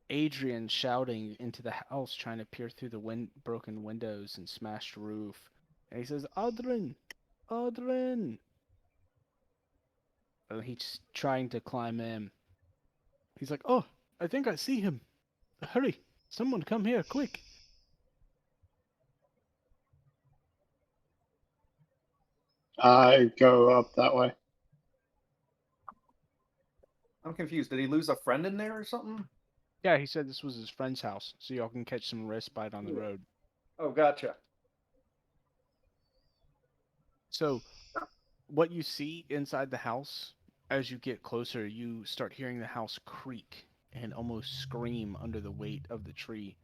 Adrian shouting into the house, trying to peer through the broken windows and smashed roof. And he says, Adrian! Adrian! And he's trying to climb in. He's like, oh, I think I see him. Hurry! Someone come here, quick! I go up that way. I'm confused. Did he lose a friend in there or something? Yeah, he said this was his friend's house, so y'all can catch some respite on the road. Oh, gotcha. So, what you see inside the house, as you get closer, you start hearing the house creak and almost scream under the weight of the tree.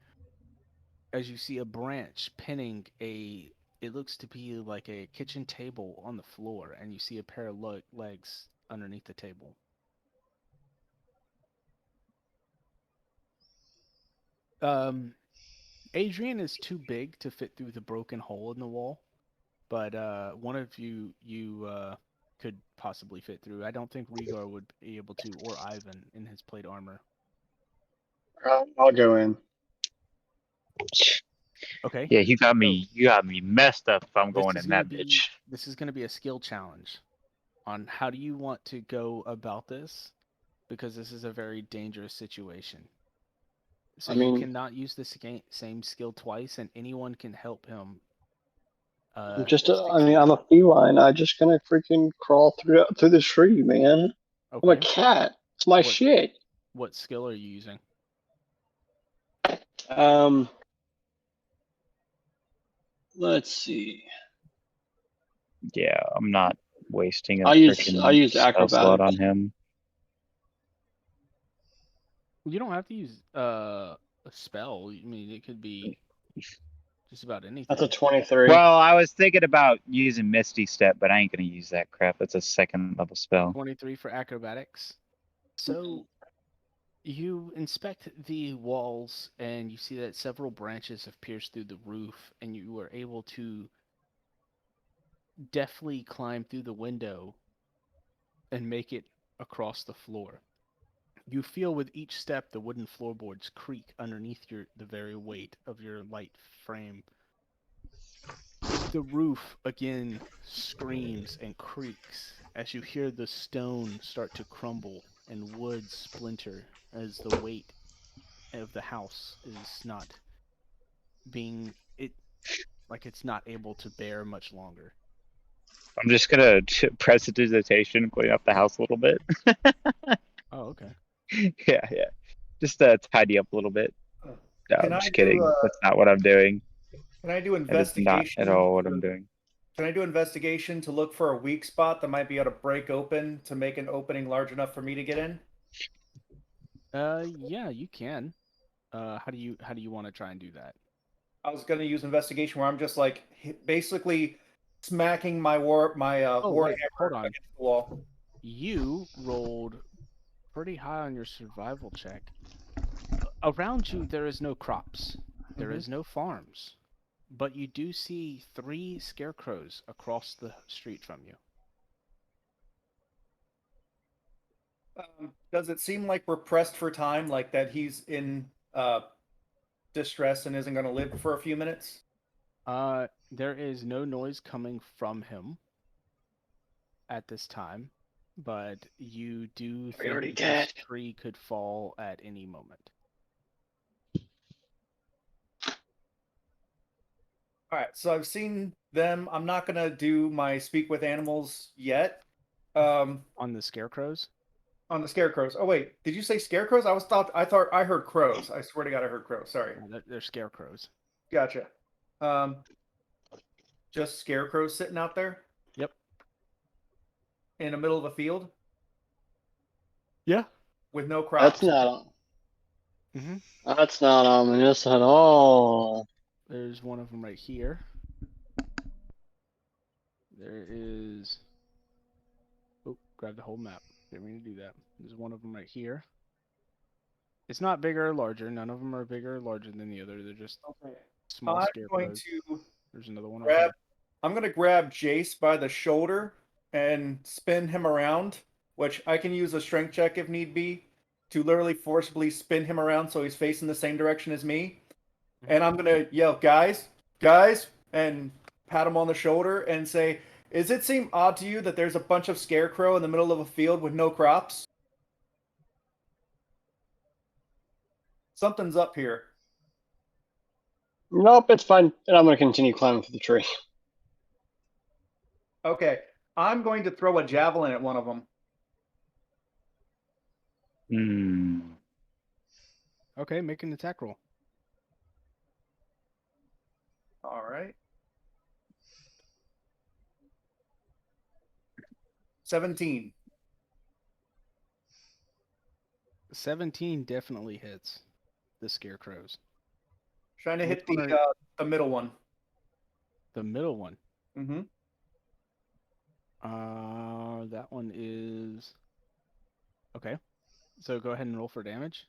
As you see a branch pinning it looks to be like a kitchen table on the floor, and you see a pair of legs underneath the table. Adrian is too big to fit through the broken hole in the wall, but one of you could possibly fit through. I don't think Rhaegar would be able to, or Ivan in his plate armor. I'll go in. Okay. Yeah, you got me messed up if I'm going in that bitch. This is going to be a skill challenge on how do you want to go about this, because this is a very dangerous situation. So you cannot use the same skill twice, and anyone can help him. I'm a feline. I'm just gonna freaking crawl through the tree, man. Okay. I'm a cat. It's my shit. What skill are you using? Let's see. Yeah, I'm not wasting I use spell acrobatics slot on him. You don't have to use a spell. I mean, it could be just about anything. That's a 23. Well, I was thinking about using Misty Step, but I ain't gonna use that crap. That's a second level spell. 23 for acrobatics. So you inspect the walls and you see that several branches have pierced through the roof, and you are able to deftly climb through the window and make it across the floor. You feel with each step the wooden floorboards creak underneath the very weight of your light frame. The roof again screams and creaks as you hear the stone start to crumble and wood splinter as the weight of the house is not it's not able to bear much longer. I'm just gonna prestidigitation, clean up the house a little bit. Oh, okay. Yeah. Just tidy up a little bit. No, I'm just kidding. That's not what I'm doing. Can I do That is investigation? not at all what I'm doing. Can I do investigation to look for a weak spot that might be able to break open to make an opening large enough for me to get in? Yeah, you can. How do you want to try and do that? I was gonna use investigation where I'm just like basically smacking my warhammer hold on. against the wall. You rolled pretty high on your survival check. Around you, there is no crops. There is no farms. But you do see 3 scarecrows across the street from you. Does it seem like we're pressed for time, like that he's in distress and isn't going to live for a few minutes? There is no noise coming from him at this time, but you do think this tree could fall at any moment. All right, so I've seen them. I'm not going to do my speak with animals yet. On the scarecrows? On the scarecrows. Oh wait, did you say scarecrows? I thought I heard crows. I swear to God, I heard crows. Sorry. They're scarecrows. Gotcha. Just scarecrows sitting out there Yep. in the middle of a field Yeah. with no crops. Mm-hmm. That's not ominous at all. There's one of them right here. There is. Oh, grab the whole map. Didn't mean to do that. There's one of them right here. It's not bigger or larger. None of them are bigger or larger than the other. They're just Okay. small I'm scarecrows. going to There's another one over there. I'm going to grab Jace by the shoulder and spin him around, which I can use a strength check if need be to literally forcibly spin him around so he's facing the same direction as me. And I'm going to yell, guys, and pat him on the shoulder and say, does it seem odd to you that there's a bunch of scarecrow in the middle of a field with no crops? Something's up here. Nope, it's fine. And I'm going to continue climbing through the tree. Okay, I'm going to throw a javelin at one of them. Okay, make an attack roll. All right. 17. 17 definitely hits the scarecrows. Trying to hit Which one the middle one. The middle one. Mm-hmm. That one is okay. So go ahead and roll for damage.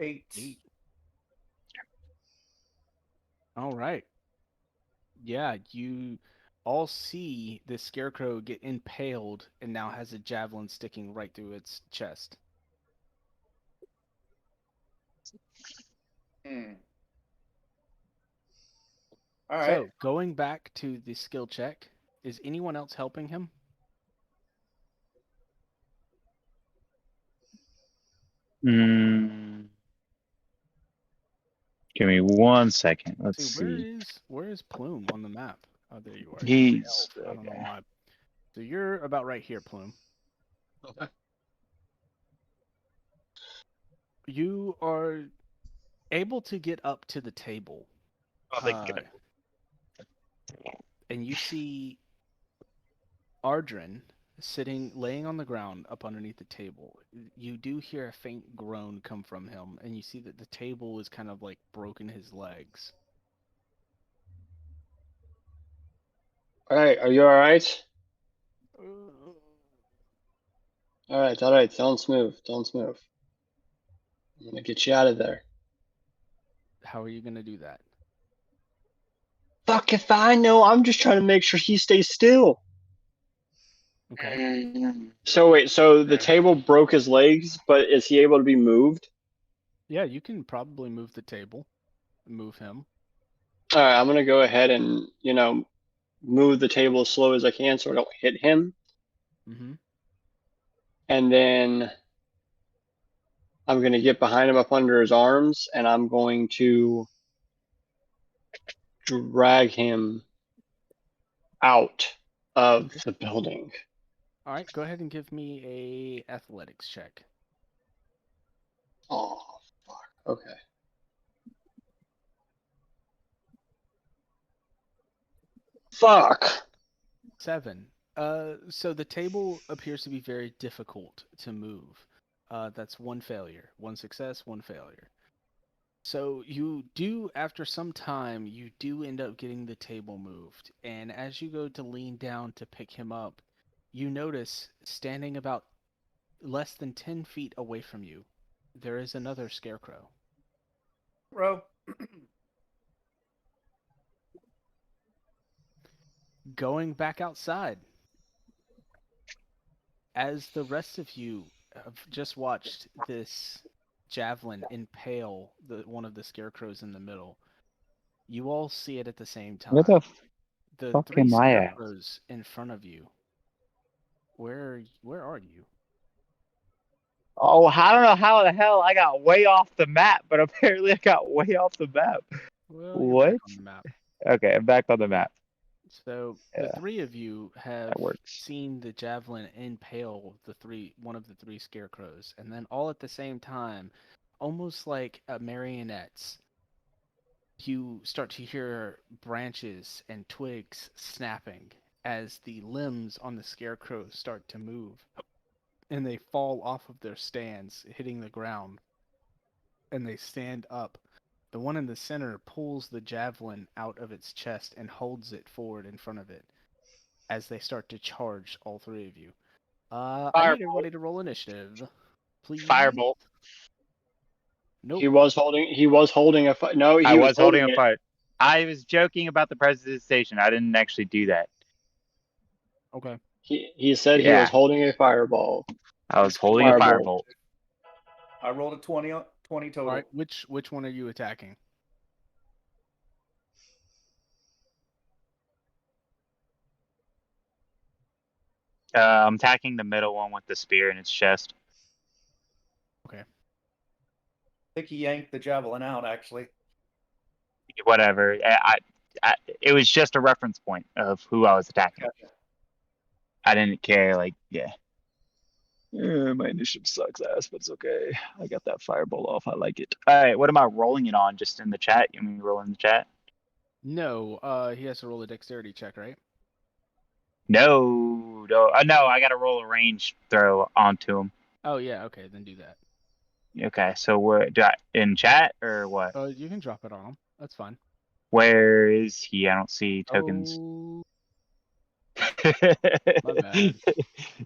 8. All right. Yeah, you all see the scarecrow get impaled and now has a javelin sticking right through its chest. All right. So, going back to the skill check, is anyone else helping him? Give me 1 second. Let's See, see. where is Plume on the map? Oh, there you are. He's I don't know why. So you're about right here, Plume. Okay. You are able to get up to the table. And you see Ardrin laying on the ground up underneath the table. You do hear a faint groan come from him, and you see that the table is kind of like broken his legs. Alright, are you alright? Alright, don't move. I'm gonna get you out of there. How are you gonna do that? Fuck if I know, I'm just trying to make sure he stays still. Okay. So wait, so the table broke his legs, but is he able to be moved? Yeah, you can probably move the table. Move him. Alright, I'm gonna go ahead and, move the table as slow as I can so I don't hit him. Mm-hmm. And then I'm going to get behind him up under his arms, and I'm going to drag him out of the building. All right, go ahead and give me a athletics check. Oh, fuck. Okay. Fuck. 7. So the table appears to be very difficult to move. That's 1 failure. 1 success, 1 failure. So you do, after some time, you do end up getting the table moved. And as you go to lean down to pick him up, you notice, standing about less than 10 feet away from you, there is another scarecrow. Bro. Going back outside, as the rest of you have just watched this javelin impale one of the scarecrows in the middle, you all see it at the same time. Where the fuck 3 am I at? scarecrows in front of you. Where are you? Oh, I don't know how the hell I got way off the map, but apparently I got way off the map. Well, you're back What? on the map. Okay, I'm back on the map. So the Yeah, three of you have that works. seen the javelin impale one of the three scarecrows, and then all at the same time, almost like marionettes, you start to hear branches and twigs snapping as the limbs on the scarecrows start to move, and they fall off of their stands, hitting the ground, and they stand up. The one in the center pulls the javelin out of its chest and holds it forward in front of it as they start to charge all three of you. I need everybody to roll initiative, please. Firebolt. Nope. He was holding a no. He I was holding a it. fire. I was joking about the presentation. I didn't actually do that. Okay. He said he Yeah. was holding a fireball. I was holding a Firebolt. firebolt. I rolled a 20 total. All right. Which one are you attacking? I'm attacking the middle one with the spear in its chest. Okay. I think he yanked the javelin out, actually. Whatever. It was just a reference point of who I was attacking. Gotcha. I didn't care. Like, yeah. My initiative sucks ass, but it's okay. I got that fireball off. I like it. All right. What am I rolling it on? Just in the chat? You want me to roll in the chat? No. He has to roll a dexterity check, right? No. No. I got to roll a range throw onto him. Oh yeah. Okay. Then do that. Okay. So we're in chat or what? You can drop it on him. That's fine. Where is he? I don't see tokens. Oh, my bad.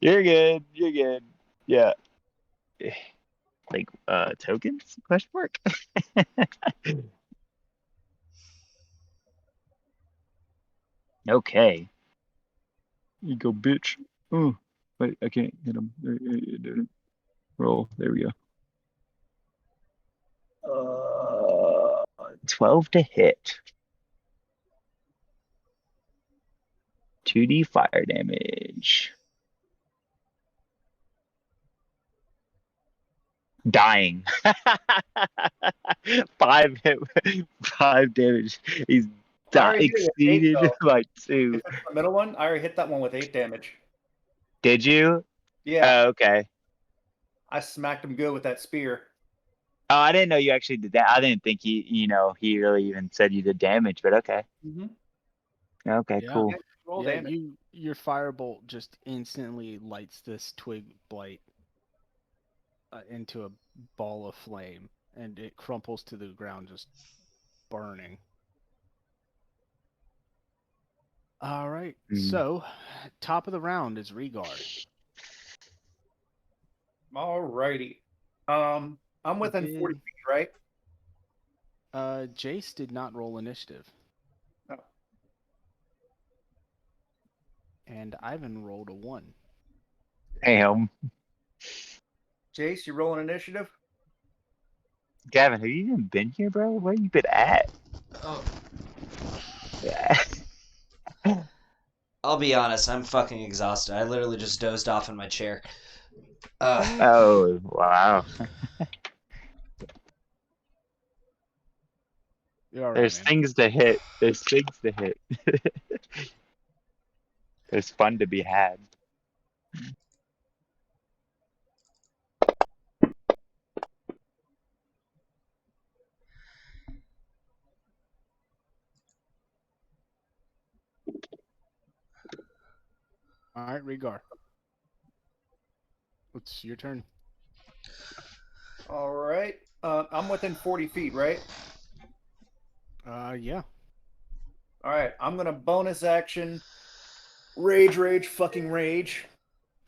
You're good. You're good. Yeah. Like tokens? Question mark. Okay. You go, bitch. Oh, wait, I can't hit him. Roll. There we go. 12 to hit. 2d fire damage. Dying. 5 damage. He's exceeded by 2. If it's the middle one, I already hit that one with 8 damage. Did you? Yeah. Oh, okay. I smacked him good with that spear. Oh, I didn't know you actually did that. I didn't think he really even said you did damage, but okay. Mm-hmm. Okay, Yeah. cool. Roll Yeah, damage. your firebolt just instantly lights this twig blight into a ball of flame, and it crumples to the ground, just burning. All right, so top of the round is Regard. Alrighty. I'm within 40 feet, right? Jace did not roll initiative. Oh. And Ivan rolled a 1. Damn. Jace, you rolling initiative? Gavin, have you even been here, bro? Where you been at? Oh, Yeah. I'll be honest, I'm fucking exhausted. I literally just dozed off in my chair. Oh, wow. You're all right, There's man. things to hit. There's things to hit. There's fun to be had. All right, Regard. It's your turn. All right. I'm within 40 feet, right? Yeah. All right. I'm gonna bonus action. Rage, fucking rage.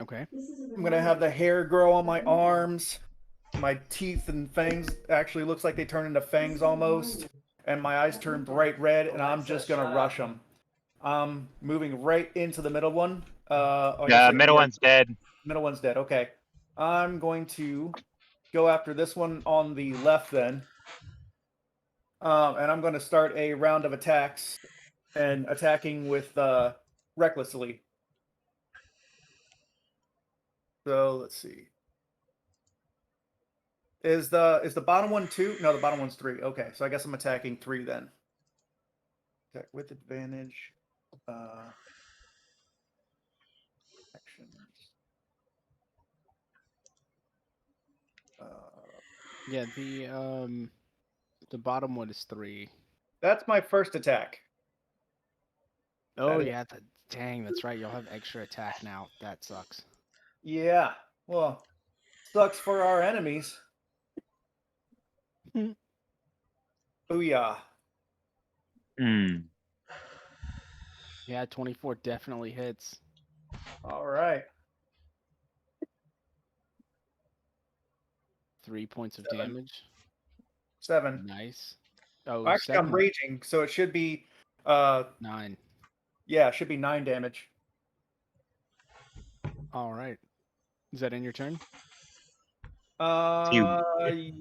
Okay. I'm gonna have the hair grow on my arms. My teeth and fangs actually looks like they turn into fangs almost, and my eyes turn bright red, and I'm just gonna rush them. I'm moving right into the middle one. Middle one's dead. Middle one's dead. Okay. I'm going to go after this one on the left then. And I'm going to start a round of attacks and attacking with recklessly. So let's see. Is the bottom one 2? No, the bottom one's 3. Okay, so I guess I'm attacking 3 then. Attack with advantage. Actions. Yeah, the bottom one is 3. That's my first attack. Oh That is- yeah, dang, that's right. You'll have extra attack now. That sucks. Yeah. Well, sucks for our enemies. Hmm. Booyah. Hmm. Yeah, 24 definitely hits. All right. 3 points of 7. damage. 7. Nice. Oh, Well, actually, I'm 7. raging, so it should be 9. yeah, it should be 9 damage. All right. Is that in your turn?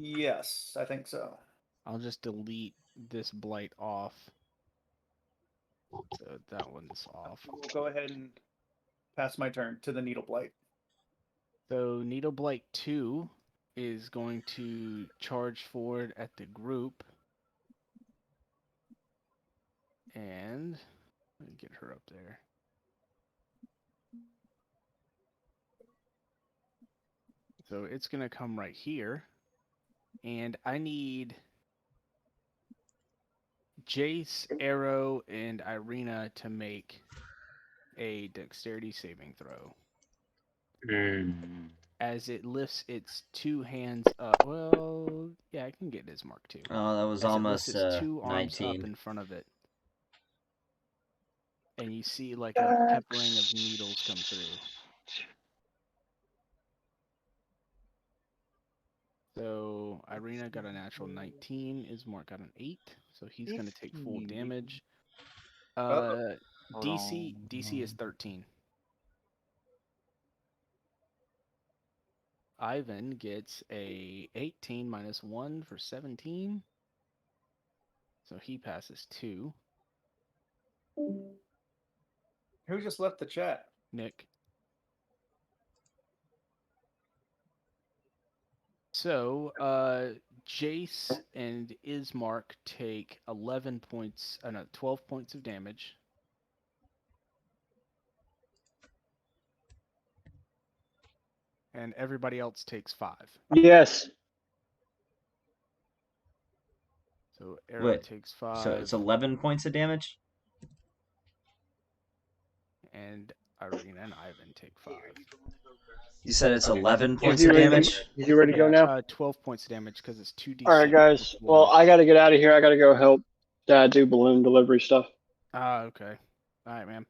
Yes, I think so. I'll just delete this blight off. So that one's off. We'll go ahead and pass my turn to the Needle Blight. So Needle Blight 2 is going to charge forward at the group. And let me get her up there. So it's going to come right here. And I need Jace, Arrow, and Irina to make a dexterity saving throw. As it lifts its 2 hands up. Well, yeah, I can get Ismark too. Oh, that was As it almost lifts its 2 arms 19. up in front of it. And you see like a peppering of needles come through. So Irina got a natural 19. Ismark got an 8. So he's going to take full damage. DC is 13. Ivan gets a 18 minus 1 for 17. So he passes 2. Who just left the chat? Nick. So, Jace and Ismark take 11 points, 12 points of damage. And everybody else takes 5. Yes. So Arrow Wait, takes 5. So it's 11 points of damage? And Irina and Ivan take 5. You said it's 11 Is points he of ready? damage? Is you ready to go now? 12 points of damage because it's 2d6. All right, guys. plus Well, 1. I got to get out of here. I got to go help Dad do balloon delivery stuff. Okay. All right, man.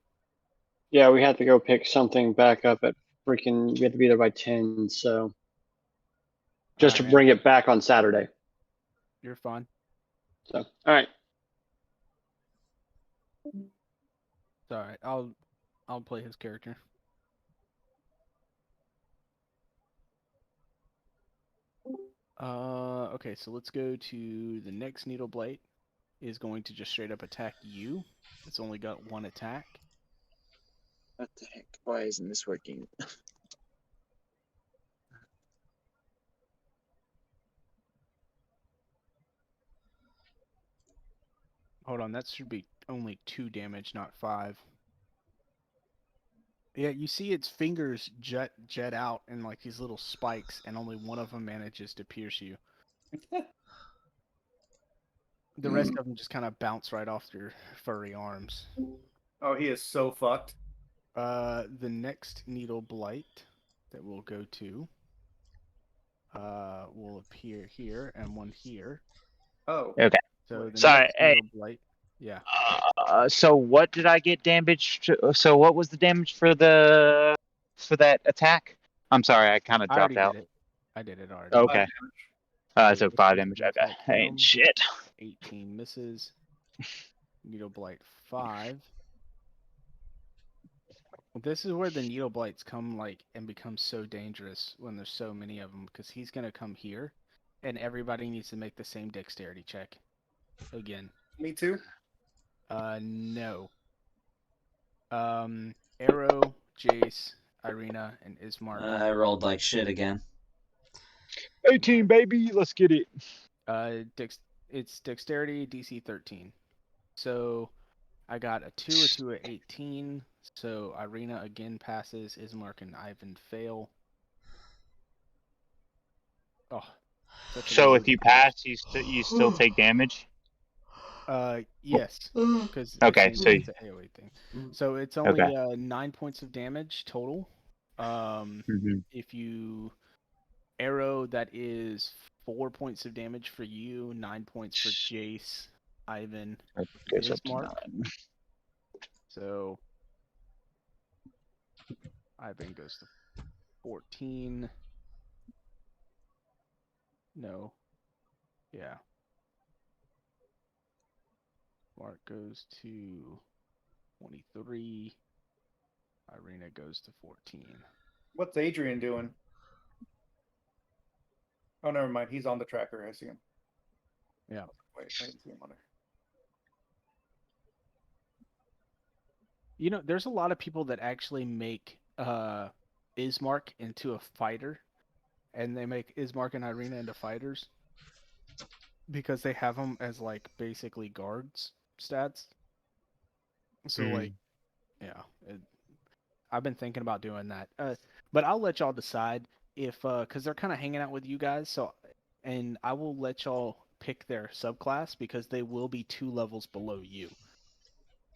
Yeah, we have to go pick something back up at freaking. We have to be there by 10, so just All to right, man. bring it back on Saturday. You're fine. So, all right. It's all right. I'll play his character. Okay, so let's go to the next Needle Blight. Is going to just straight up attack you. It's only got 1 attack. What the heck? Why isn't this working? Hold on, that should be only 2 damage, not 5. Yeah, you see its fingers jet out in like these little spikes, and only one of them manages to pierce you. The rest of them just kind of bounce right off your furry arms. Oh, he is so fucked. The next Needle Blight that we'll go to will appear here and one here. Oh. Okay. So the Sorry, next hey. Needle Blight, yeah. So what did I get damaged? So what was the damage for that attack? I'm sorry, I kind of I dropped already out. did it. I did it already. Okay. damage. So this 5 one damage. looks Okay. like Ain't him. shit. 18 misses. Needle Blight 5. This is where the Needle Blights come like and become so dangerous when there's so many of them, because he's gonna come here, and everybody needs to make the same dexterity check. Again. Me too. No. Arrow, Jace, Irina, and Ismark. I rolled like shit again. 18, baby. Let's get it. It's dexterity DC 13. So I got a 2, a 2, a 18. So Irina again passes. Ismark and Ivan fail. Oh, such a So if weird you pass. pass, you still take damage. Yes, because Okay, so it's the AoE thing. So it's only okay. 9 points of damage total. Mhm. If you arrow, that is 4 points of damage for you, 9 points for Jace, Ivan, That and goes up to Ismark. 9. So Ivan goes to 14. No. Yeah. Mark goes to 23. Irina goes to 14. What's Adrian doing? Oh, never mind. He's on the tracker. I see him. Yeah. Wait, I didn't see him on there. You know, there's a lot of people that actually make Ismark into a fighter, and they make Ismark and Irina into fighters because they have them as like basically guards stats. So like, yeah, I've been thinking about doing that. But I'll let y'all decide if because they're kind of hanging out with you guys. So, and I will let y'all pick their subclass because they will be 2 levels below you.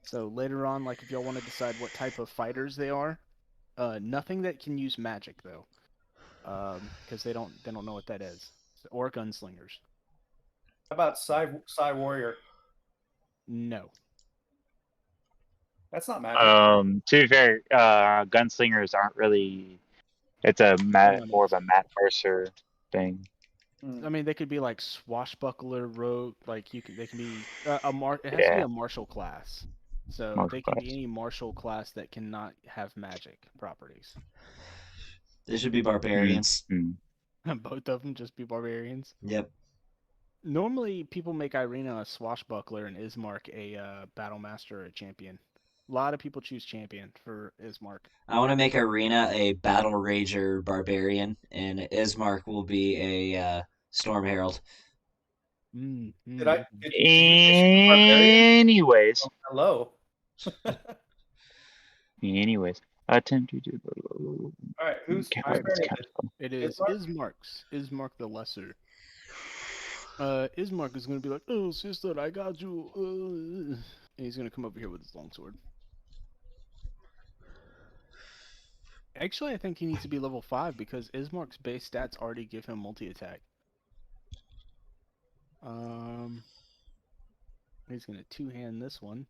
So later on, like if y'all want to decide what type of fighters they are, nothing that can use magic though, because they don't know what that is, or gunslingers. How about Psy Warrior? No. That's not magic. To be fair, gunslingers aren't really. It's a more of a Matt Mercer thing. I mean, they could be like swashbuckler, rogue. Like they can be It has to be Yeah. a martial class. So Martial they can class. be any martial class that cannot have magic properties. They should be barbarians. Both of them just be barbarians. Yep. Normally, people make Irina a swashbuckler and Ismark a battle master or a champion. A lot of people choose champion for Ismark. I want to make Irina a battle rager barbarian, and Ismark will be a storm herald. Did you say she's a barbarian? Anyways. Oh, hello. Anyways, attempt to do. All right, who's turn is it? It is Ismark's. Ismark the Lesser. Ismark is gonna be like, "Oh, sister, I got you." And he's gonna come over here with his longsword. Actually, I think he needs to be level 5 because Ismark's base stats already give him multi-attack. He's gonna two-hand this one.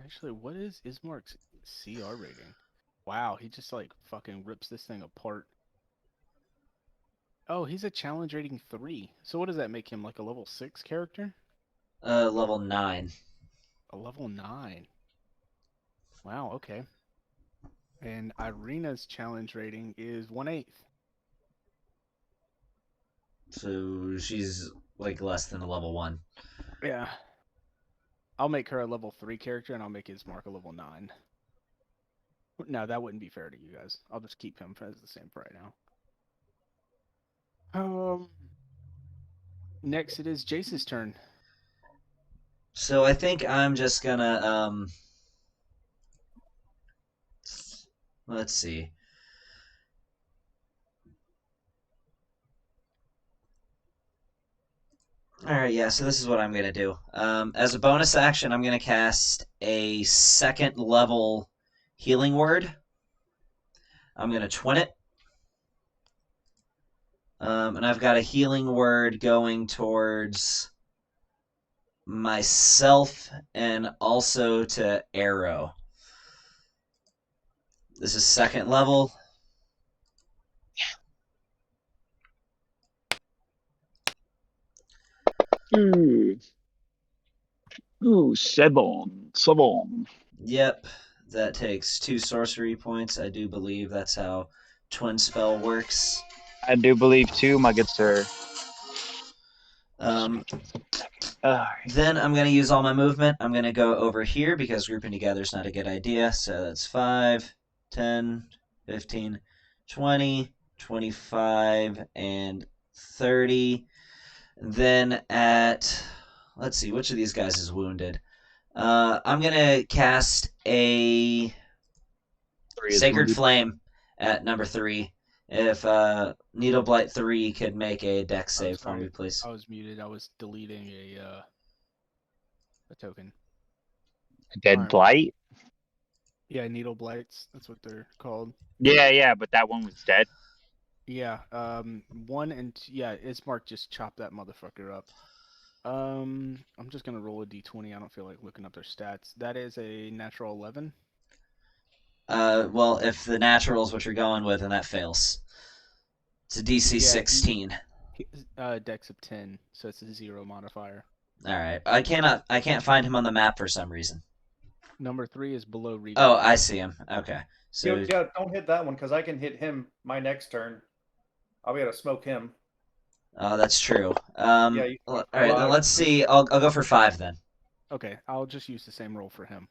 Actually, what is Ismark's CR rating? Wow, he just like fucking rips this thing apart. Oh, he's a challenge rating 3. So what does that make him, like a level 6 character? Level 9. A level 9. Wow, okay. And Irina's challenge rating is 1/8. So she's like less than a level 1. Yeah. I'll make her a level 3 character and I'll make Ismark a level 9. No, that wouldn't be fair to you guys. I'll just keep him as the same for right now. Next it is Jace's turn. So I think I'm just gonna let's see. Alright, yeah, so this is what I'm gonna do. As a bonus action, I'm gonna cast a 2nd level healing word. I'm gonna twin it. And I've got a healing word going towards myself and also to Arrow. This is 2nd level. Ooh, seven. Yep, that takes 2 sorcery points. I do believe that's how twin spell works. I do believe too, my good sir. Then I'm going to use all my movement. I'm going to go over here because grouping together is not a good idea. So that's 5, 10, 15, 20, 25, and 30. Then at, let's see, which of these guys is wounded? I'm gonna cast a 3 is Sacred wounded. Flame at number 3. If Needle Blight 3 could make a dex Oh, save for sorry. me, please. I was muted. I was deleting a token. Dead Alright. Blight? Yeah, needle blights. That's what they're called. Yeah, but that one was dead. Yeah. 1 and yeah, Ismark just chopped that motherfucker up. I'm just gonna roll a d20. I don't feel like looking up their stats. That is a natural 11. Well, if the natural is what you're going with, then that fails. It's a DC Yeah, 16. Dex of 10, so it's a 0 modifier. All right, I can't find him on the map for some reason. Number 3 is below reading. Oh, I see him. Okay, so Yeah, don't hit that one because I can hit him my next turn. I'll be able to smoke him. oh, that's true. Yeah, you- All right, then let's see. I'll go for 5 then. Okay, I'll just use the same roll for him.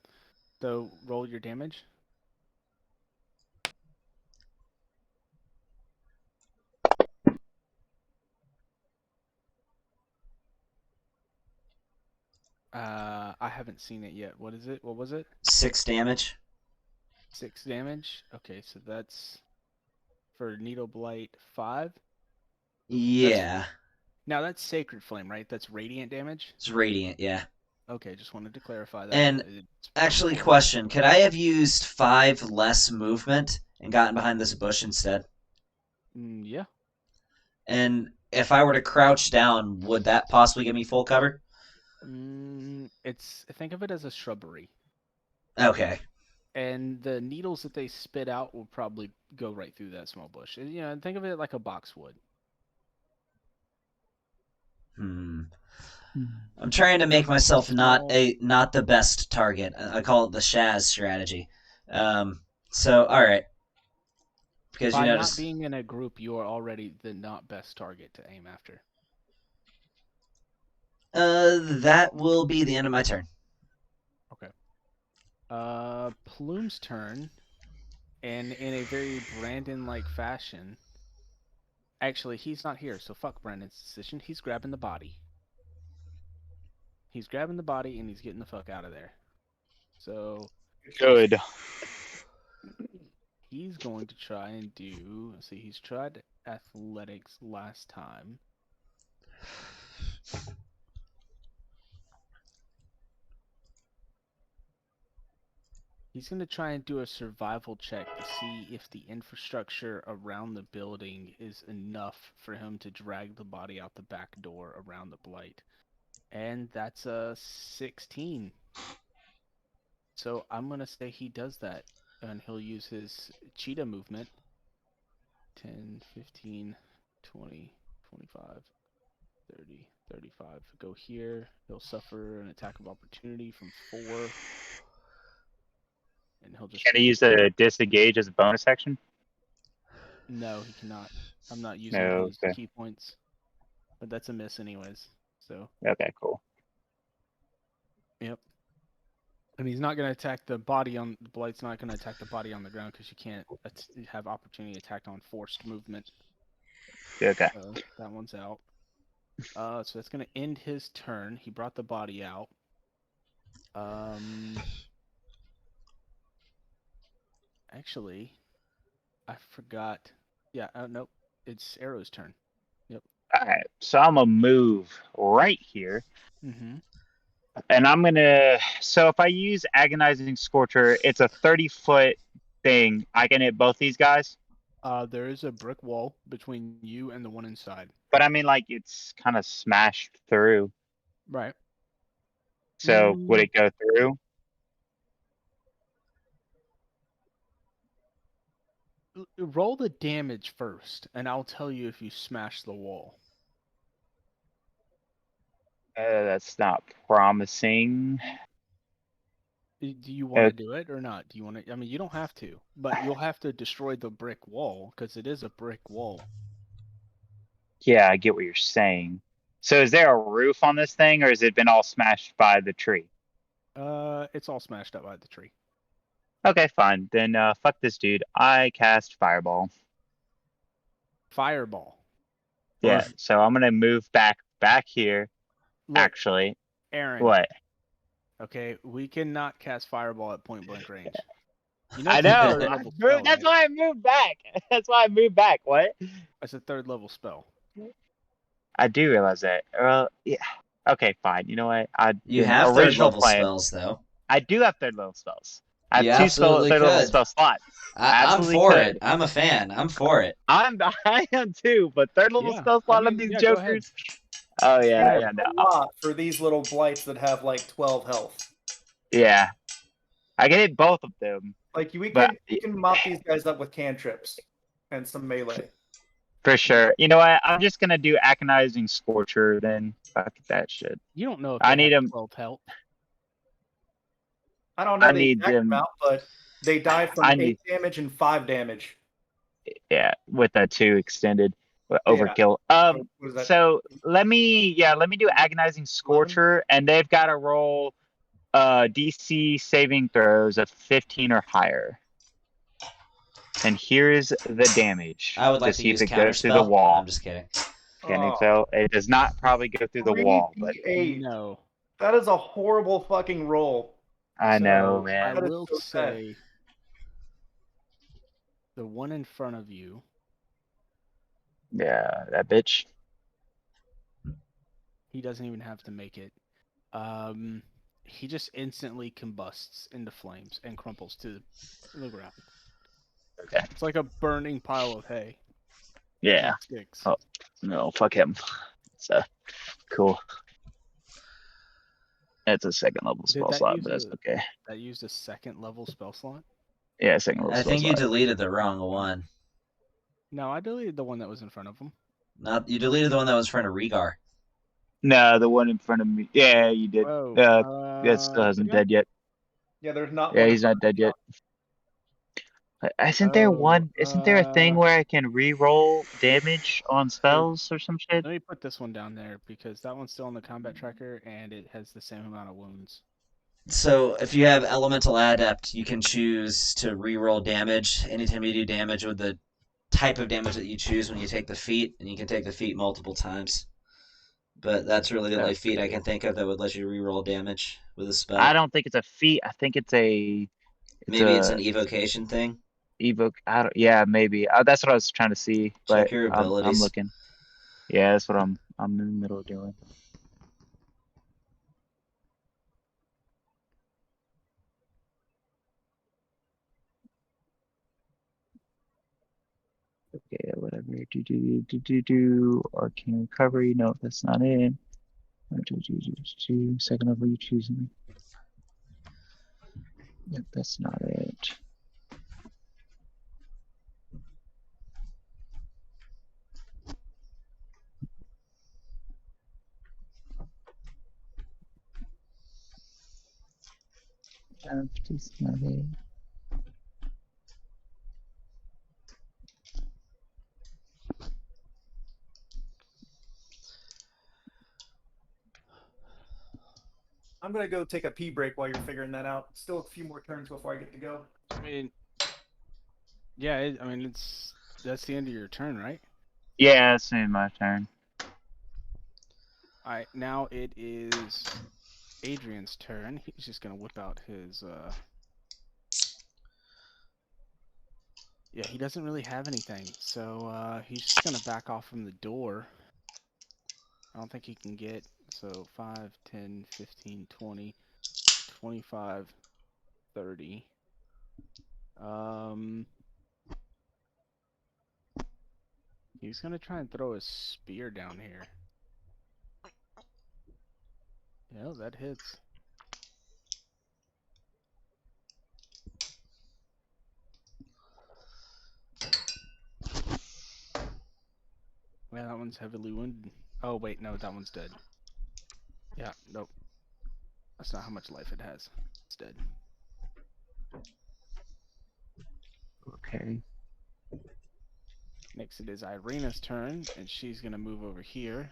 So roll your damage. I haven't seen it yet. What is it? What was it? 6 damage. 6 damage. Okay, so that's for Needle Blight 5. Yeah, Now that's Sacred Flame, right? That's radiant damage. it's radiant. Yeah. Okay, just wanted to clarify that. And It's- Actually, question: could I have used 5 less movement and gotten behind this bush instead? Yeah. And if I were to crouch down, would that possibly give me full cover? It's think of it as a shrubbery, Okay. and the needles that they spit out will probably go right through that small bush. You know, think of it like a boxwood. I'm trying to make myself not Small- the best target. I call it the Shaz strategy. So all right, because By you not notice. being in a group, you are already the not best target to aim after. That will be the end of my turn. Plume's turn, and in a very Brandon-like fashion. Actually, he's not here, so fuck Brandon's decision. He's grabbing the body. He's grabbing the body, and he's getting the fuck out of there. So Good. he's going to try and do. See, he's tried athletics last time. He's going to try and do a survival check to see if the infrastructure around the building is enough for him to drag the body out the back door around the blight. And that's a 16. So I'm going to say he does that. And he'll use his cheetah movement. 10, 15, 20, 25, 30, 35. Go here. He'll suffer an attack of opportunity from 4. And he'll just. Can he use a disengage as a bonus action? No, he cannot. I'm not using No, his okay. key points. But that's a miss anyways. So, Okay, cool. yep. And he's not going to attack the body on the blight's not going to attack the body on the ground because you can't have opportunity attack on forced movement. Okay. So that one's out. So that's going to end his turn. He brought the body out. Actually, I forgot. Yeah, nope. It's Arrow's turn. Alright, so I'm gonna move right here. Mm-hmm. And I'm gonna. So if I use Agonizing Scorcher, it's a 30-foot thing. I can hit both these guys. There is a brick wall between you and the one inside. But I mean, like, it's kind of smashed through. Right. So would it go through? Roll the damage first, and I'll tell you if you smash the wall. That's not promising. Do you want to do it or not? Do you want to? I mean, you don't have to, but you'll have to destroy the brick wall because it is a brick wall. Yeah, I get what you're saying. So is there a roof on this thing, or has it been all smashed by the tree? It's all smashed up by the tree. Okay, fine. Then fuck this dude. I cast Fireball. Fireball. Yeah. So I'm gonna move back here. Look, Actually, Aaron. what? Okay, we cannot cast Fireball at point blank range. You I it's a know. third level spell, That's right? why I moved back. That's why I moved back. What? It's a third level spell. I do realize that. Well, yeah. Okay, fine. You know what? You have third original level plan. spells, though. I do have third level spells. I You have two absolutely third level could. spell slots. I'm Absolutely for could. it. I'm a fan. I'm for it. I am too, but third level Yeah, spell slot I on mean, these yeah, go ahead. jokers. Oh yeah, That's yeah, no. a lot for these little blights that have like 12 health. Yeah. I can hit both of them. Like we But- can mop these guys up with cantrips and some melee. For sure. You know what? I'm just gonna do agonizing scorcher then. Fuck that shit. You don't know if I they need have 'em- 12 health. I don't know I the need exact them- amount, but they die from I 8 need- damage and 5 damage. Yeah, with a 2 extended overkill. What is that? So let me do agonizing scorcher, and they've got to roll DC saving throws of 15 or higher. And here's the damage. I would like to see use if it goes through the counterspell. wall. I'm just kidding. Can Oh. so it does not probably go through the wall, but 3d8. No. That is a horrible fucking roll. I know, So, man. I That is will so sad. say the one in front of you, Yeah, that bitch. he doesn't even have to make it. He just instantly combusts into flames and crumples to the ground. Okay. It's like a burning pile of hay. Yeah. and sticks. Oh. No, fuck him. So cool. It's a second level Did spell that slot, use but that's a- okay. That used a second level spell slot? Yeah, second level I spell think you slot. deleted the wrong one. No, I deleted the one that was in front of him. Not you deleted the one that was in front of Rhaegar. No, the one in front of me. Yeah, you did. Whoa. That still hasn't did I? dead yet. Yeah, there's not Yeah, one. he's not dead yet. Isn't there a thing where I can re-roll damage on spells or some shit? Let me put this one down there because that one's still on the combat tracker and it has the same amount of wounds. So if you have Elemental Adept, you can choose to reroll damage anytime you do damage with the type of damage that you choose when you take the feat, and you can take the feat multiple times. But that's really the only feat I can think of that would let you reroll damage with a spell. I don't think it's a feat. I think it's a. Maybe it's an evocation thing. Evoke. I don't. Yeah, maybe. That's what I was trying to see. But Check your I'm abilities. looking. Yeah, that's what I'm in the middle of doing. Okay, whatever. Do. Arcane recovery. No, that's not it. Second level, you choosing. Yep, that's not it. That's not it. I'm gonna go take a pee break while you're figuring that out. Still a few more turns before I get to go. I mean, yeah, that's the end of your turn, right? Yeah, it's in my turn. Alright, now it is Adrian's turn. He's just gonna whip out his Yeah, he doesn't really have anything, so he's just gonna back off from the door. I don't think he can get, so 5, 10, 15, 20, 25, 30. He's gonna try and throw a spear down here. Yeah, that hits. Yeah, that one's heavily wounded. Oh, wait, no, that one's dead. Yeah, nope. That's not how much life it has. It's dead. Okay. Next it is Irina's turn, and she's gonna move over here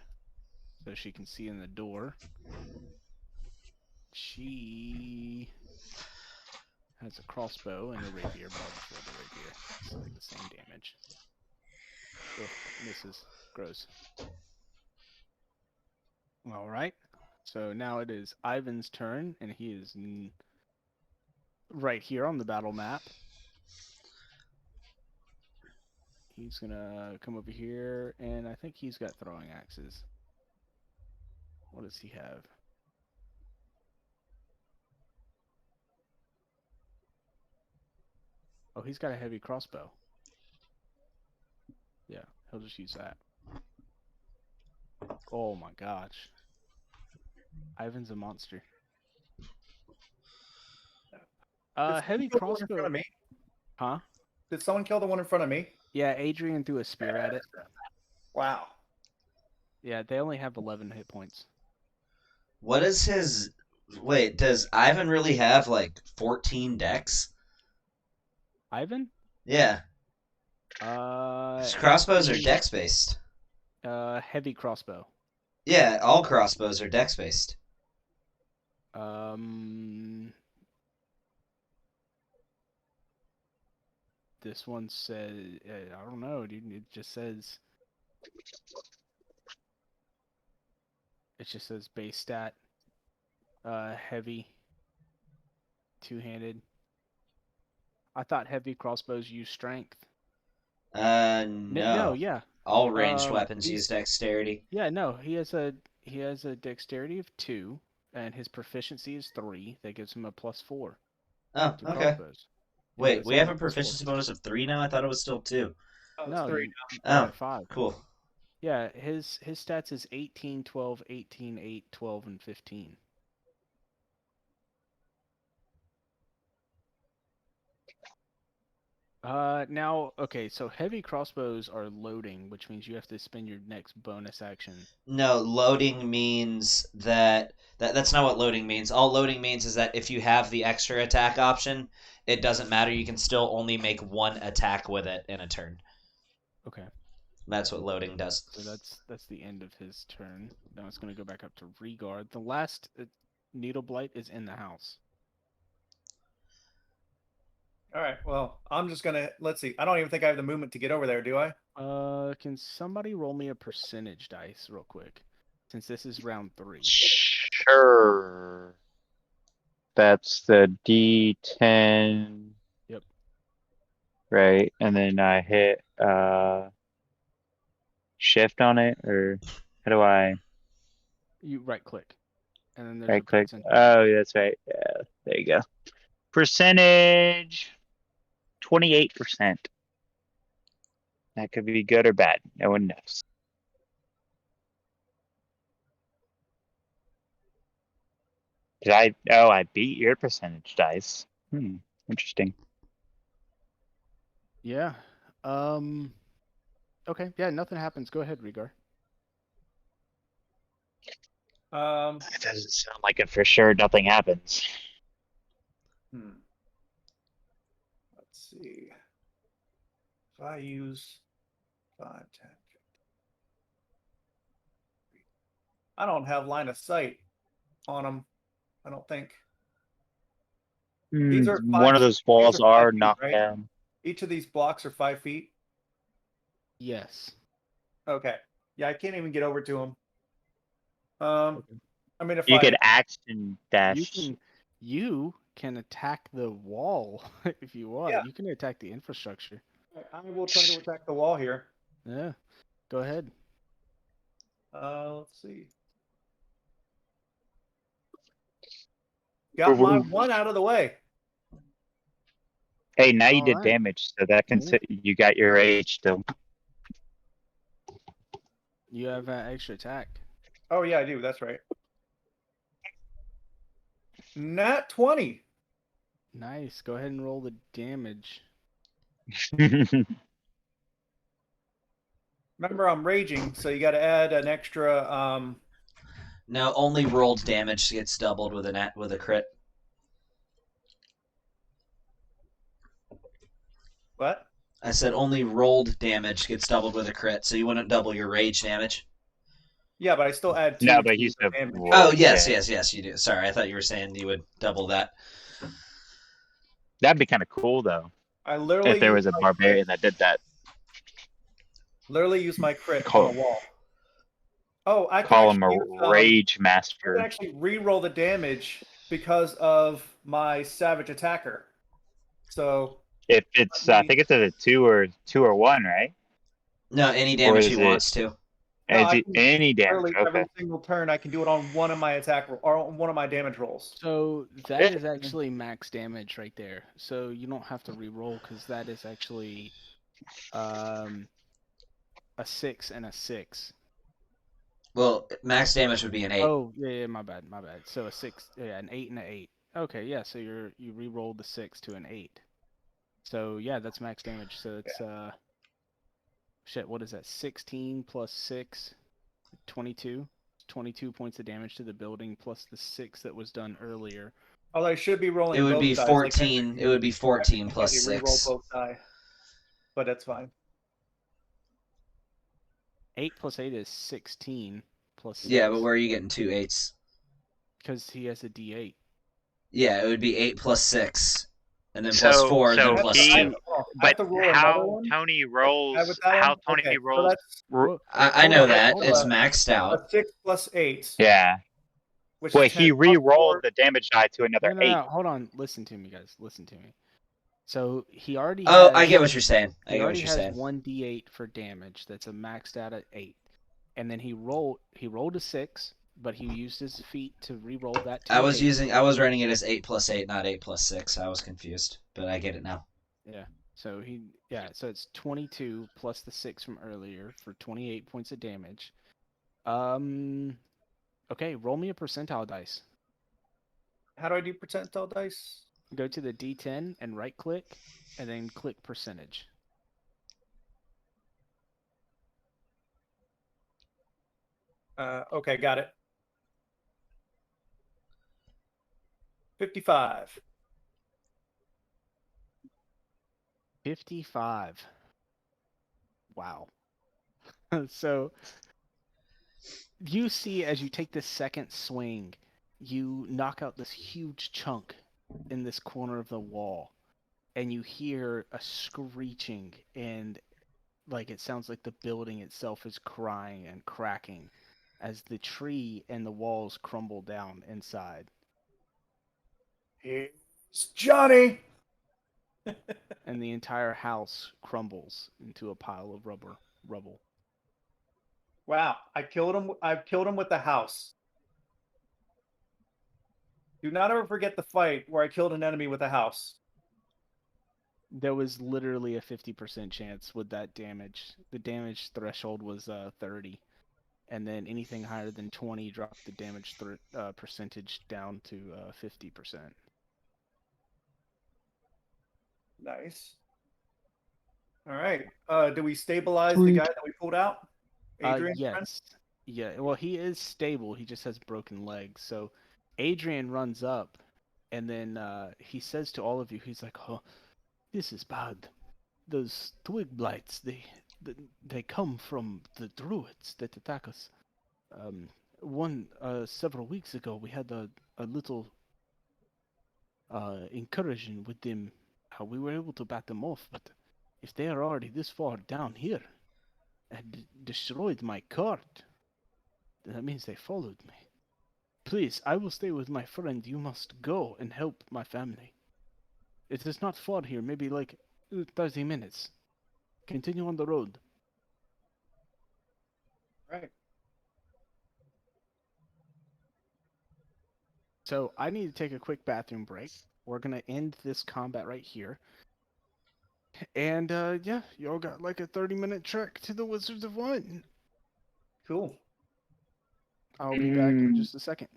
so she can see in the door. She has a crossbow and a rapier, but I'll just roll the rapier. It's like the same damage. Ugh, misses. Gross. All right. So now it is Ivan's turn, and he is right here on the battle map. He's gonna come over here, and I think he's got throwing axes. What does he have? Oh, he's got a heavy crossbow. Yeah, he'll just use that. Oh my gosh. Ivan's a monster. Heavy Did someone kill the one in front crossbow. of me? Huh? Did someone kill the one in front of me? Yeah, Adrian threw a spear at it. Wow. Yeah, they only have 11 hit points. What is his? Wait, does Ivan really have like 14 decks? Ivan? Yeah, his crossbows are dex based. Heavy crossbow. Yeah, all crossbows are dex based. This one says, I don't know, dude. It just says base stat, heavy, two-handed. I thought heavy crossbows use strength. No. No, yeah. All ranged weapons these- use dexterity. Yeah, no, he has a dexterity of 2, and his proficiency is 3. That gives him a +4 Oh, to okay. crossbows. Yeah, Wait, that's we have only a +4. proficiency bonus of 3 now? I thought it was still 2. Oh, it's No, 3 you're Oh, at 5. cool. Yeah, his stats is 18, 12, 18, 8, 12, and 15. Now, okay, so heavy crossbows are loading, which means you have to spend your next bonus action. No, loading means that's not what loading means. All loading means is that if you have the extra attack option, it doesn't matter. You can still only make one attack with it in a turn. Okay, That's what loading does. so that's the end of his turn. Now it's going to go back up to Regard. The last Needle Blight is in the house. All right. Well, I'm just gonna let's see. I don't even think I have the movement to get over there, do I? Can somebody roll me a percentage dice real quick? Since this is round 3. Sure. That's the D10. Yep. Right, and then I hit shift on it, or how do I You right click, and then there's right a click? percentage. Oh, that's right. Yeah, there you go. Percentage 28%. That could be good or bad. No one knows. I beat your percentage dice. Interesting. Yeah. Okay. Yeah. Nothing happens. Go ahead, Regar. It doesn't sound like it for sure. Nothing happens. Let's see. If I use 5, 10, 15. I don't have line of sight on them. I don't think. These are One of those walls these are 5 are feet, knocked right? down. Each of these blocks are 5 feet. Yes. Okay. Yeah, I can't even get over to them. I mean, if You I could axe and dash. You can attack the wall if you want. Yeah. You can attack the infrastructure. I will try to attack the wall here. Yeah. Go ahead. Let's see. Got my one out of the way. Hey, now you did Alright. damage, so that can Yeah. sit. You got your rage still. You have an extra attack. Oh yeah, I do. That's right. Nat 20. Nice. Go ahead and roll the damage. Remember, I'm raging, so you got to add an extra. No, only rolled damage gets doubled with a crit. What? I said only rolled damage gets doubled with a crit, so you wouldn't double your rage damage. Yeah, but I still add 2. No, but to he's the the damage. roll. Oh, yes, Yeah. yes, you do. Sorry, I thought you were saying you would double that. That'd be kind of cool though, I literally. if there was used a my barbarian that did that. Literally use my crit Call- on a wall. Oh, I can Call him actually a use, rage I can master. actually re-roll the damage because of my savage attacker. So If it's, I think it's a 2 or 1, right? No, any Or damage is he it? wants to. no, Is I it can any damage? literally Okay. every single turn I can do it on one of my or on one of my damage rolls. So that is actually max damage right there. So you don't have to re-roll because that is actually a 6 and a 6. Well, max damage would be an 8. Oh yeah, my bad. So a 6, yeah, an 8 and an 8. Okay, yeah. So you re-rolled the 6 to an 8. So yeah, that's max damage. So it's shit. What is that? 16 plus 6, 22. 22 points of damage to the building plus the 6 that was done earlier. Although I should be rolling. It would both be dice, 14. It would be 14 I plus can re-roll 6. both die, but that's fine. 8 plus 8 is 16 plus 6. Yeah, but where are you getting 2 8s? Because he has a D8. Yeah, it would be 8 plus 6. And then plus So- 4, so then I plus have to- I 2. have to But roll another how one? Tony Have rolls? it that How one? Tony Okay, so rolls? that's Well, I hold know on, that. hold It's on. maxed out. a 6 plus 8. Yeah. Which Well, is 10 he plus re-rolled 4. the damage die to another No, 8. hold on. Listen to me, guys. Listen to me. So he already Oh, has, I get what you're saying. I he get what already you're has saying. 1 D8 for damage. That's a maxed out at 8. And then he rolled a 6, but he used his feet to re-roll that to I an was 8. running it as 8 plus 8, not 8 plus 6. I was confused, but I get it now. Yeah. So so it's 22 plus the 6 from earlier for 28 points of damage. Okay, roll me a percentile dice. How do I do percentile dice? Go to the D10 and right click, and then click percentage. Okay, got it. 55. 55. Wow. So you see as you take this second swing, you knock out this huge chunk in this corner of the wall, and you hear a screeching, and like it sounds like the building itself is crying and cracking as the tree and the walls crumble down inside. It's Johnny. And the entire house crumbles into a pile of rubble. Wow, I killed him. I've killed him with the house. Do not ever forget the fight where I killed an enemy with a house. There was literally a 50% chance with that damage. The damage threshold was 30, and then anything higher than 20 dropped the damage percentage down to 50%. Nice. All right. Do we stabilize the guy that we pulled out? Adrian's friend? Yes. Yeah. Well, he is stable. He just has broken legs. So Adrian runs up, and then he says to all of you, he's like, "Oh, this is bad. Those twig blights, they come from the druids that attack us. Several weeks ago, we had a little incursion with them. We were able to bat them off, but if they are already this far down here and destroyed my cart, then that means they followed me. Please, I will stay with my friend. You must go and help my family. It is not far here, maybe like 30 minutes. Continue on the road." Right. So I need to take a quick bathroom break. We're gonna end this combat right here. And yeah, y'all got like a 30-minute trek to the Wizards of Wine. Cool. I'll be back in just a second.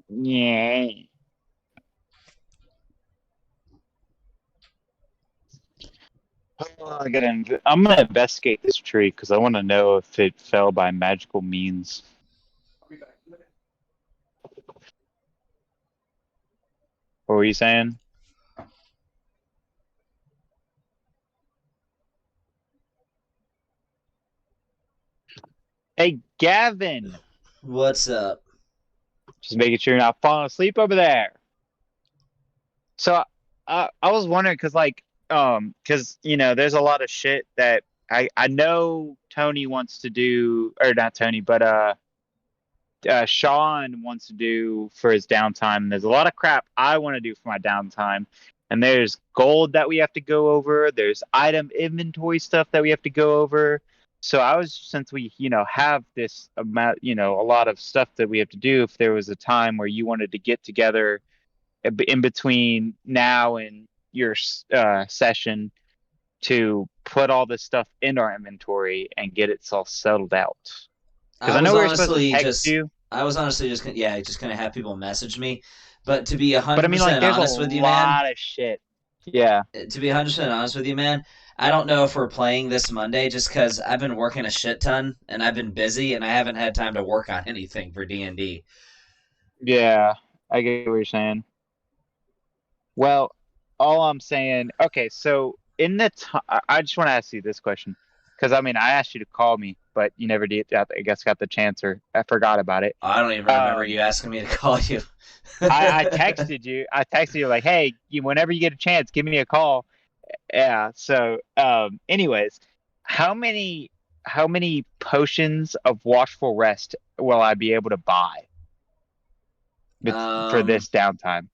Yeah. I'm gonna investigate this tree because I want to know if it fell by magical means. I'll be back in a minute. What were you saying? Hey, Gavin! What's up? Just making sure you're not falling asleep over there. So, I was wondering, because, like, because, you know, there's a lot of shit that I know Tony wants to do, or not Tony, but Sean wants to do for his downtime. There's a lot of crap I want to do for my downtime. And there's gold that we have to go over. There's item inventory stuff that we have to go over. So since we, have this amount, a lot of stuff that we have to do, if there was a time where you wanted to get together in between now and your session to put all this stuff in our inventory and get it all settled out. Because I know we were supposed to text you. I was honestly just gonna have people message me, but to be 100% But I mean, like, there's honest a with you, man. lot of shit. Yeah. To be 100% honest with you, man, I don't know if we're playing this Monday just because I've been working a shit ton and I've been busy and I haven't had time to work on anything for D&D. Yeah, I get what you're saying. Well, all I'm saying, okay, so I just want to ask you this question. Because, I mean, I asked you to call me, but you never did. I guess got the chance, or I forgot about it. I don't even remember you asking me to call you. I texted you. I texted you like, hey, whenever you get a chance, give me a call. Yeah. So, anyways, how many potions of Watchful Rest will I be able to buy for this downtime?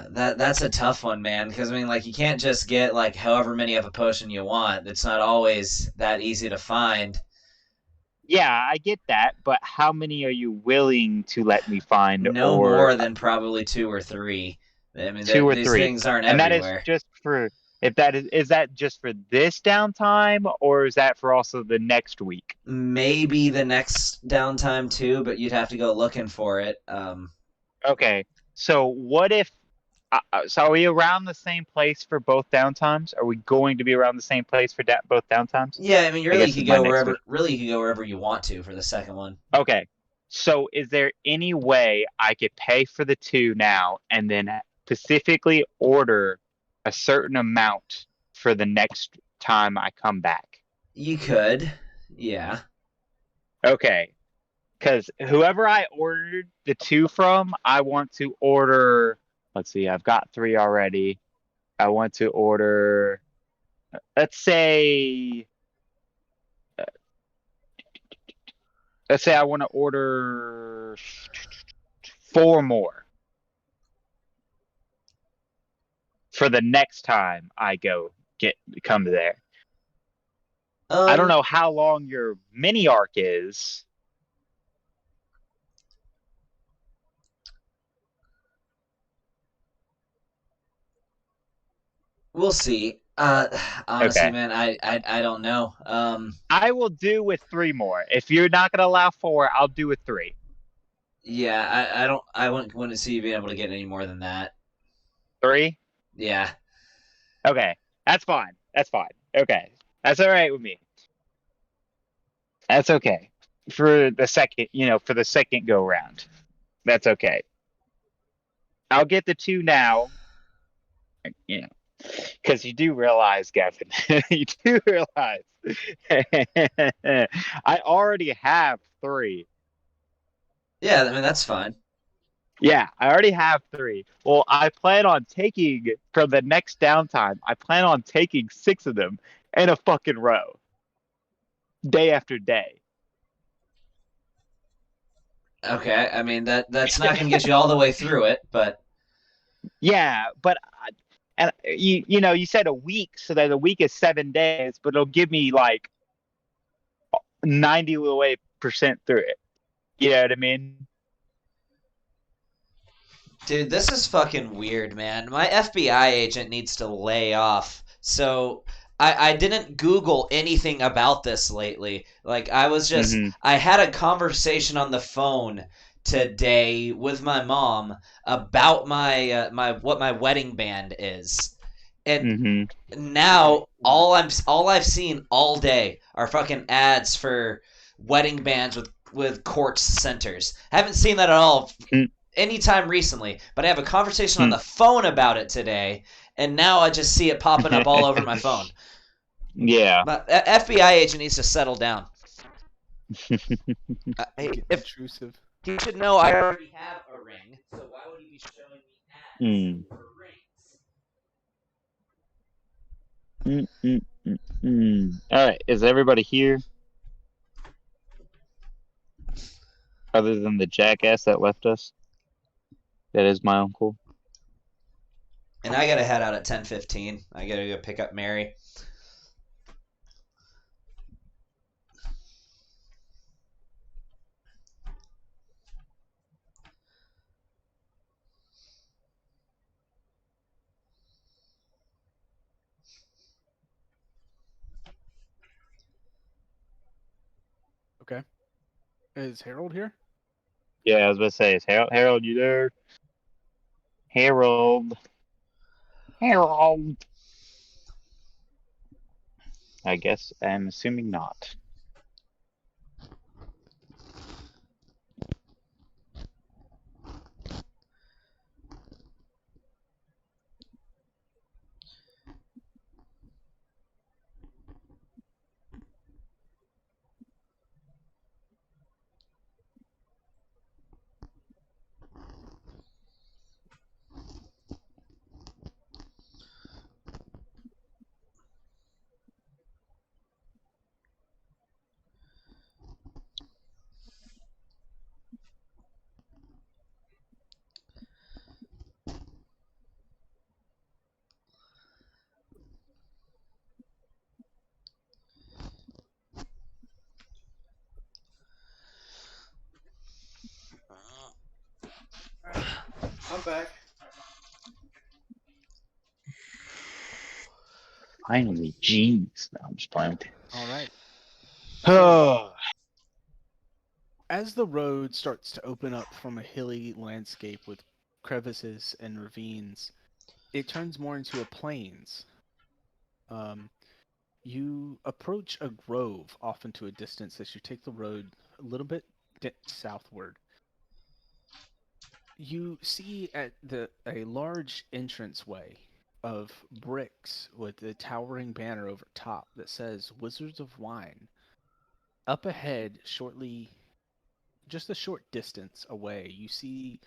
That's a tough one, man, because I mean, like, you can't just get like however many of a potion you want. It's not always that easy to find. Yeah, I get that, but how many are you willing to let me find? No more than probably 2 or 3. I mean, 2 or 3. These things aren't and everywhere. And that is just for is that just for this downtime, or is that for also the next week? Maybe the next downtime too, but you'd have to go looking for it. Okay. So what if? So are we around the same place for both downtimes? Are we going to be around the same place for both downtimes? Yeah, I mean, you could go wherever. Really, you could go wherever you want to for the second one. Okay. So is there any way I could pay for the 2 now and then specifically order a certain amount for the next time I come back? You could. Yeah. Okay. Because whoever I ordered the 2 from, I want to order. Let's see, I've got 3 already. I want to order. Let's say I want to order 4 more for the next time I come there. I don't know how long your mini arc is. We'll see. Honestly, man, I don't know. I will do with 3 more. If you're not gonna allow 4, I'll do with 3. Yeah, I wouldn't see you being able to get any more than that. 3? Yeah. Okay, that's fine. Okay, that's all right with me. That's okay for the second go round. That's okay. I'll get the 2 now. Because you do realize, Gavin, you do realize I already have 3. Yeah, I mean, that's fine. Yeah, I already have 3. Well, I plan on taking, from the next downtime, I plan on taking 6 of them in a fucking row. Day after day. Okay, I mean, that's not going to get you all the way through it, but... Yeah, but... And you said a week, so that a week is 7 days, but it'll give me like 90% through it. You know what I mean? Dude, this is fucking weird, man. My FBI agent needs to lay off. So I didn't Google anything about this lately. Like, I was just I had a conversation on the phone today with my mom about my what my wedding band is, and now all I've seen all day are fucking ads for wedding bands with court centers. I haven't seen that at all anytime recently, but I have a conversation on the phone about it today, and now I just see it popping up all over my phone. Yeah, my FBI agent needs to settle down. Intrusive. You should know I already have a ring, so why would he be showing me ads for rings? All right, is everybody here? Other than the jackass that left us? That is my uncle. And I gotta head out at 10:15. I gotta go pick up Mary. Okay. Is Harold here? Yeah, I was about to say, is Harold, you there? Harold. Harold. I guess I'm assuming not. I'm back. Finally, jeez. No, I'm just playing. All right. Oh, As the road starts to open up from a hilly landscape with crevices and ravines, it turns more into a plains. You approach a grove off into a distance as you take the road a little bit southward. You see at a large entranceway of bricks with a towering banner over top that says Wizards of Wine. Up ahead, just a short distance away, you see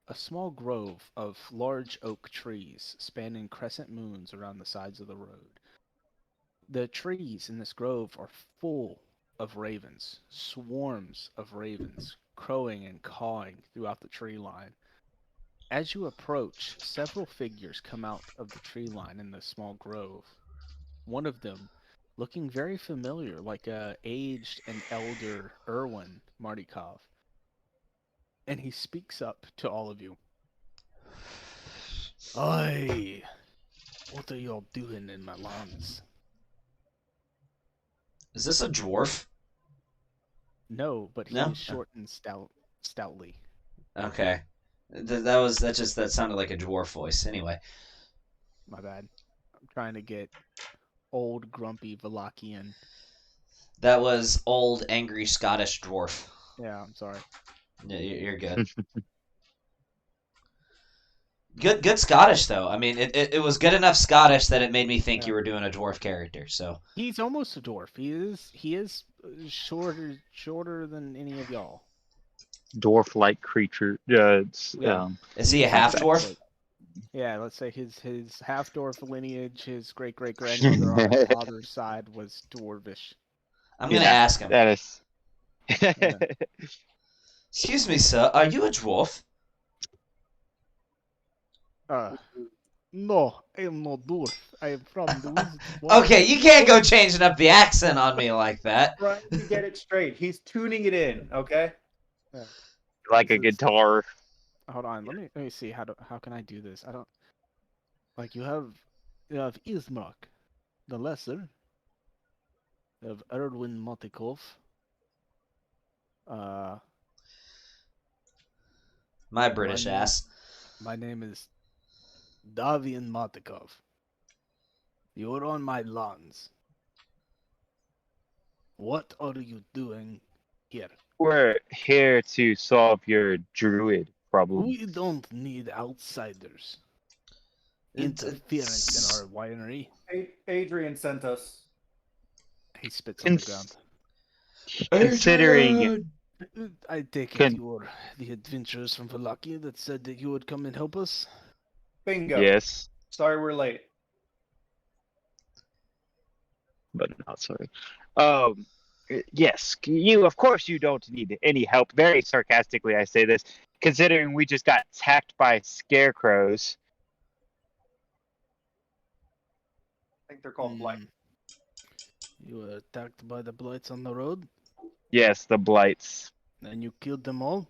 a small grove of large oak trees spanning crescent moons around the sides of the road. The trees in this grove are full of ravens, swarms of ravens, crowing and cawing throughout the tree line. As you approach, several figures come out of the tree line in the small grove. One of them, looking very familiar, like a aged and elder Erwin Martikov. And he speaks up to all of you. Aye, what are y'all doing in my lands? Is this a dwarf? No, but he No? is short and stoutly. Okay. That sounded like a dwarf voice. Anyway. My bad. I'm trying to get old, grumpy Valakian. That was old, angry Scottish dwarf. Yeah, I'm sorry. You're good. Good Scottish though. I mean, it was good enough Scottish that it made me think you were doing a dwarf character. So He's almost a dwarf. He is shorter than any of y'all. dwarf-like creature. Yeah. is he a half dwarf? Yeah, let's say his half dwarf lineage, his great grandmother on his father's side was dwarvish. I'm gonna ask him. That is. Yeah. Excuse me, sir. Are you a dwarf? No, I am not dwarf. I am from the Wizards of Wine. Okay, you can't go changing up the accent on me like that. Trying to get it straight. He's tuning it in, okay? Like a guitar. Hold on, let me see how can I do this? I don't like you have Ismark, the Lesser. You have Erwin Martikov. My British ass. My name is Davian Martikov. You're on my lands. What are you doing here? We're here to solve your druid problem. We don't need outsiders interference in our winery. Adrian sent us. He spits on the ground. Considering I take it you're the adventurers from Valakia that said that you would come and help us. Bingo. yes, Sorry we're late. but not sorry. Yes, you. Of course, you don't need any help. Very sarcastically, I say this, considering we just got attacked by scarecrows. I think they're called blight. You were attacked by the blights on the road, Yes, the blights. and you killed them all.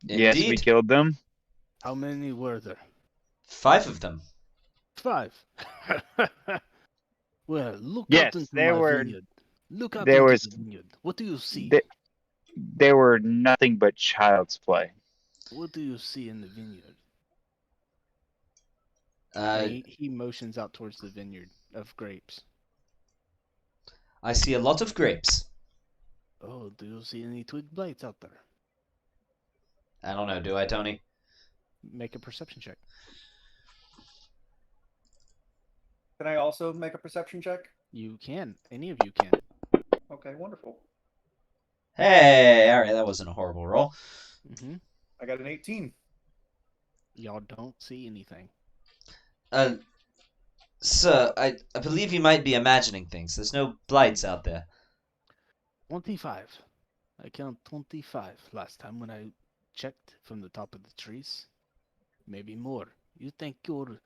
Yes, we Indeed. killed them. How many were there? 5 of them. 5. Well, look Yes, out into there my were- vineyard. Look out there into was- the vineyard. What do you see? They were nothing but child's play. What do you see in the vineyard? He motions out towards the vineyard of grapes. I see a lot of grapes. Oh, do you see any twig blights out there? I don't know, do I, Tony? Make a perception check. Can I also make a perception check? You can. Any of you can. Okay, wonderful. Hey, alright, that wasn't a horrible roll. Mm-hmm. I got an 18. Y'all don't see anything. Sir, I believe you might be imagining things. There's no blights out there. 25. I count 25 last time when I checked from the top of the trees. Maybe more. You think you're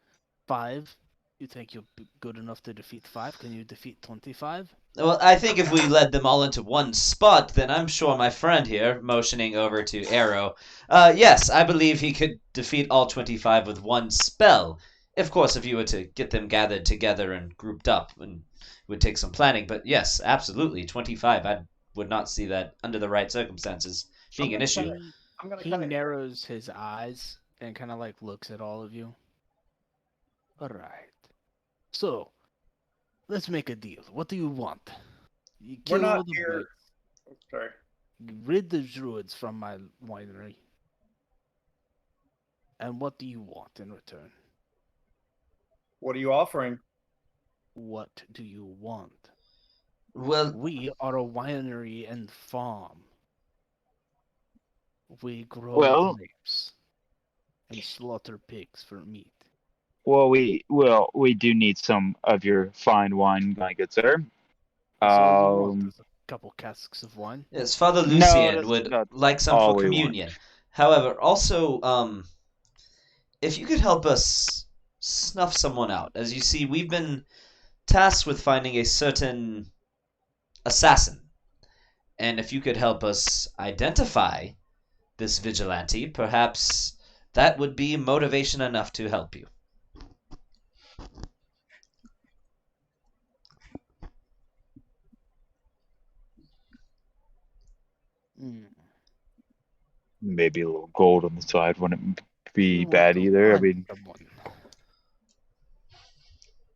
5? You think you're good enough to defeat 5? Can you defeat 25? Well, I think if we led them all into one spot, then I'm sure my friend here, motioning over to Arrow, yes, I believe he could defeat all 25 with one spell. Of course, if you were to get them gathered together and grouped up, and it would take some planning, but yes, absolutely, 25. I would not see that, under the right circumstances, being an issue. I'm gonna He kind of narrows his eyes and kind of like looks at all of you. Alright. So, let's make a deal. What do you want? You We're kill all not the here. blights, Sorry. rid the druids from my winery. And what do you want in return? What are you offering? What do you want? Well, We are a winery and farm. We grow Well- grapes and slaughter pigs for meat. Well, we do need some of your fine wine, my good sir. So you want Um, is a couple casks of wine. yes, Father No, Lucian that's would not like some all for we want. communion. However, also, if you could help us snuff someone out. As you see, we've been tasked with finding a certain assassin. And if you could help us identify this vigilante, perhaps that would be motivation enough to help you. Mm. maybe a little gold on the side wouldn't be You want bad to either. I find mean, someone.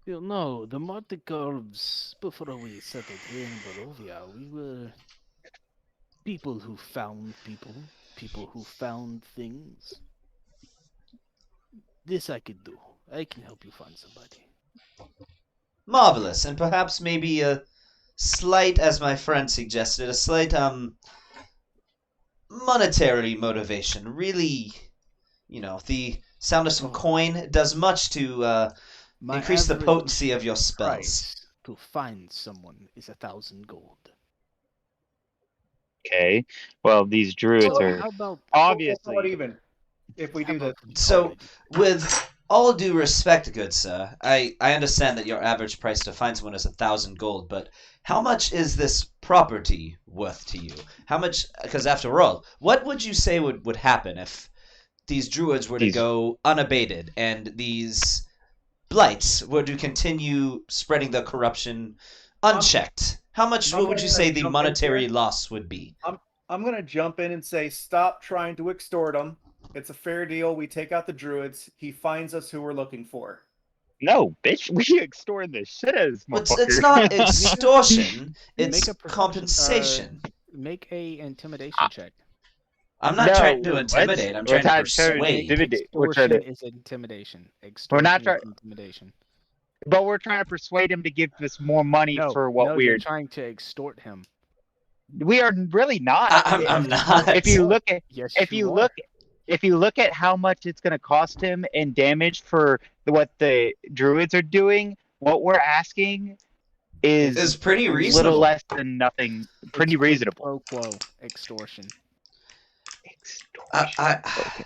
You know, the Monte Curves, before we settled here in Barovia, we were people who found people who found things. This I could do. I can help you find somebody. Marvelous, and perhaps maybe a slight, as my friend suggested, a slight, monetary motivation. Really, the sound of some coin does much to, My increase the average potency of your spells. price to find someone is 1,000 gold. okay. Well, these druids Well, are How about obviously. What even? If we how do this, about we So- call it- With all due respect, good sir, I understand that your average price to find someone is 1,000 gold, but how much is this property worth to you? How much? Because after all, what would you say would happen if these druids were to These- go unabated and these blights were to continue spreading the corruption unchecked? How much? I'm What would you gonna say the jump in monetary here. loss would be? I'm gonna jump in and say, stop trying to extort him. It's a fair deal. We take out the druids. He finds us who we're looking for. No, bitch, we extort the shit out of this It's motherfucker. not extortion. Make It's a perception- compensation. Make a intimidation check. I'm not No, trying to what? intimidate. I'm We're trying to not trying to persuade. intimidate. We're trying Extortion to- is intimidation. We're Extortion not is try- intimidation. But we're trying to persuade him to give us more money No, for what no, we're. you're trying to extort him. We are really not. I'm not. If you look at Yes, if you are. look at how much it's going to cost him in damage for what the druids are doing, what we're asking, is It's pretty a little reasonable. less than nothing. Pretty It's quid reasonable. pro quo extortion. I, Okay.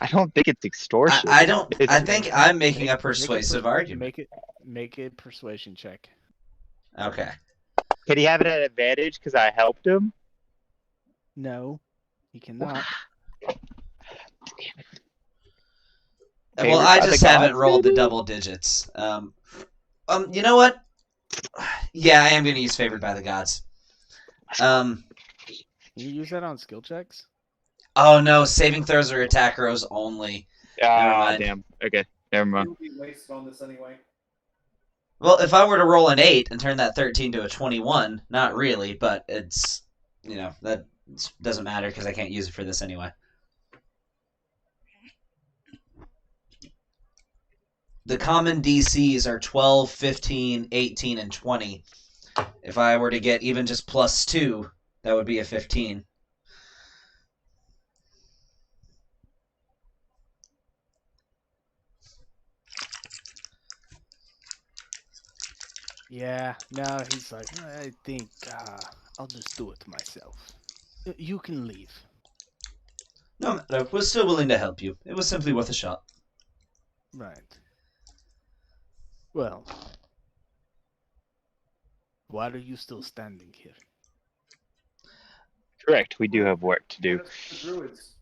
I don't think it's extortion. I don't. I It's- think I'm making a Make persuasive argument. Make a persuasion check. Okay. Can he have it at advantage because I helped him? No, he cannot. Well, Favored I by the just haven't gods, rolled the maybe? double digits. You know what? Yeah, I am going to use favored by the gods. Can you use that on skill checks? Oh no, saving throws are attack rolls only. Never Ah, mind. damn. Okay, never mind. You'll be wasted on this anyway. Well, if I were to roll an 8 and turn that 13 to a 21, not really, but it's, that doesn't matter because I can't use it for this anyway. The common DCs are 12, 15, 18, and 20. If I were to get even just +2, that would be a 15. Yeah, no, he's like, I think I'll just do it myself. You can leave. No matter, we're still willing to help you. It was simply worth a shot. Right. Well, why are you still standing here? Correct. We do have work to do. The druids.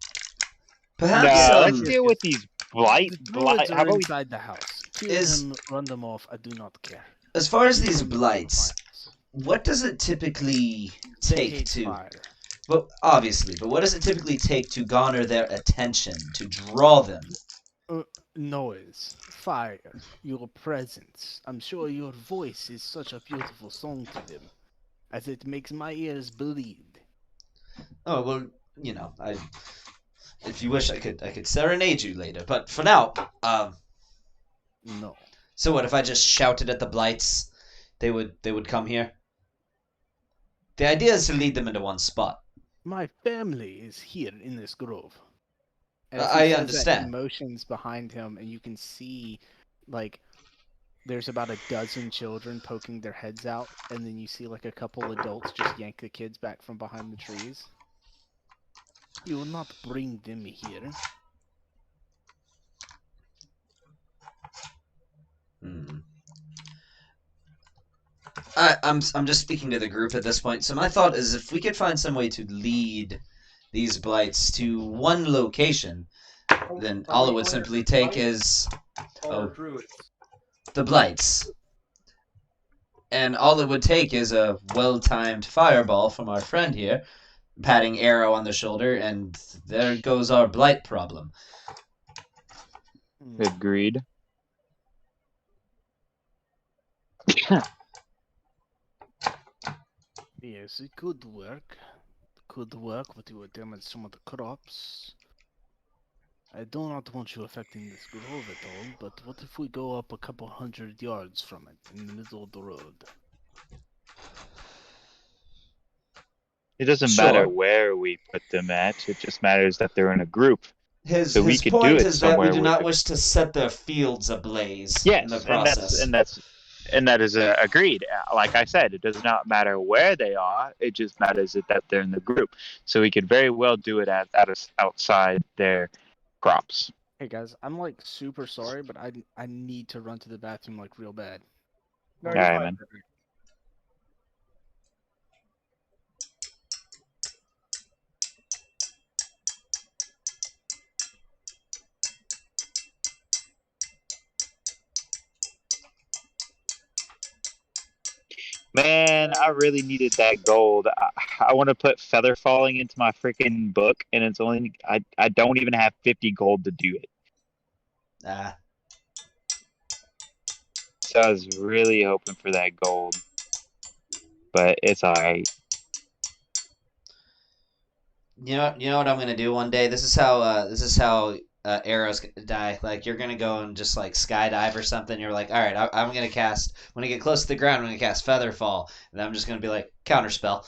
Perhaps, No, let's deal with these blight. The druids How are about we? inside the house. Kill Is- them, run them off. I do not care. as far as these Leave them to blights, fight. what does it typically They take hate to... fire. Well, obviously, but what does it typically take to garner their attention, to draw them? Noise, fire, your presence. I'm sure your voice is such a beautiful song to them, as it makes my ears bleed. Oh, well, if you wish I could serenade you later, but for now, No. so what if I just shouted at the blights? They would come here? The idea is to lead them into one spot. My family is here in this grove. And I as he says that, understand. he motions behind him, and you can see, like, there's about a dozen children poking their heads out, and then you see, like, a couple adults just yank the kids back from behind the trees. You will not bring them here. I'm just speaking to the group at this point. So my thought is, if we could find some way to lead these blights to one location, then all it would simply take is Or druids. the blights. And all it would take is a well-timed fireball from our friend here, patting Arrow on the shoulder, and there goes our blight problem. Agreed. Yes, it could work. Could work, but it would damage some of the crops. I do not want you affecting this grove at all, but what if we go up a couple 100 yards from it, in the middle of the road? It doesn't Sure. matter where we put them at. It just matters that they're in a group. His So we could do point it is that we somewhere do with not the- wish to set their fields ablaze Yes, in the and process. that is agreed. Like I said, it does not matter where they are. It just matters that they're in the group. So we could very well do it outside their crops. Hey guys, I'm like super sorry, but I need to run to the bathroom like real bad. No, All you're right, fine. man. Man, I really needed that gold. I want to put feather falling into my freaking book, and it's only I don't even have 50 gold to do it. Ah, So I was really hoping for that gold, but it's alright. you know what I'm gonna do one day. This is how arrows die. Like, you're gonna go and just like skydive or something. You're like, all right, I'm gonna cast. When I get close to the ground, I'm gonna cast Featherfall, and I'm just gonna be like, counterspell.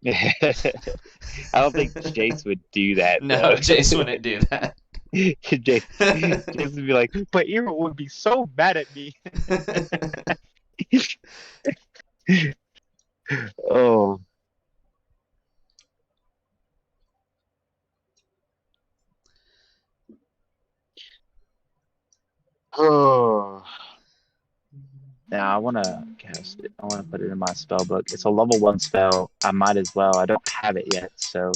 I don't think Jace would do that. No, though. Jace wouldn't do that. Jace would be like, but Ira would be so mad at me. Oh. Oh. Now I want to cast it. I want to put it in my spell book. It's a level 1 spell. I might as well. I don't have it yet, so.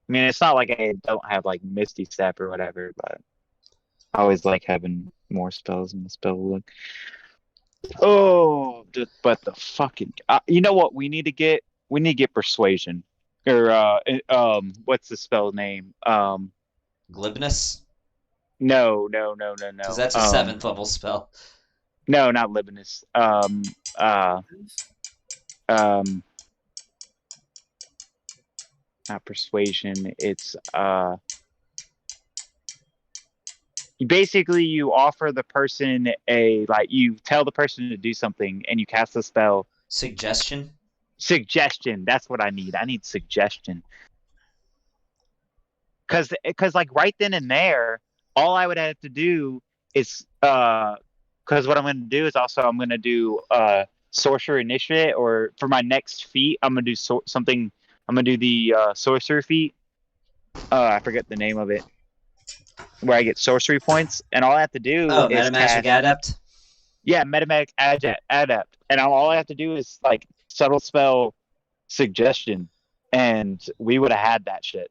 I mean, it's not like I don't have like Misty Step or whatever, but I always like having more spells in the spell book. Oh, but the fucking. You know what? We need to get Persuasion, or what's the spell name? Glibness? No. Because that's a 7th level spell. No, not Libinus. Not Persuasion. It's basically you offer the person you tell the person to do something and you cast a spell. Suggestion. That's what I need. I need suggestion. Because like right then and there, all I would have to do is because what I'm going to do is also I'm going to do Sorcerer Initiate, or for my next feat I'm going to do something. I'm going to do the Sorcerer feat. I forget the name of it. Where I get sorcery points, and all I have to do is Metamagic Adept? Yeah, Metamagic Adept. And all I have to do is like subtle spell Suggestion, and we would have had that shit.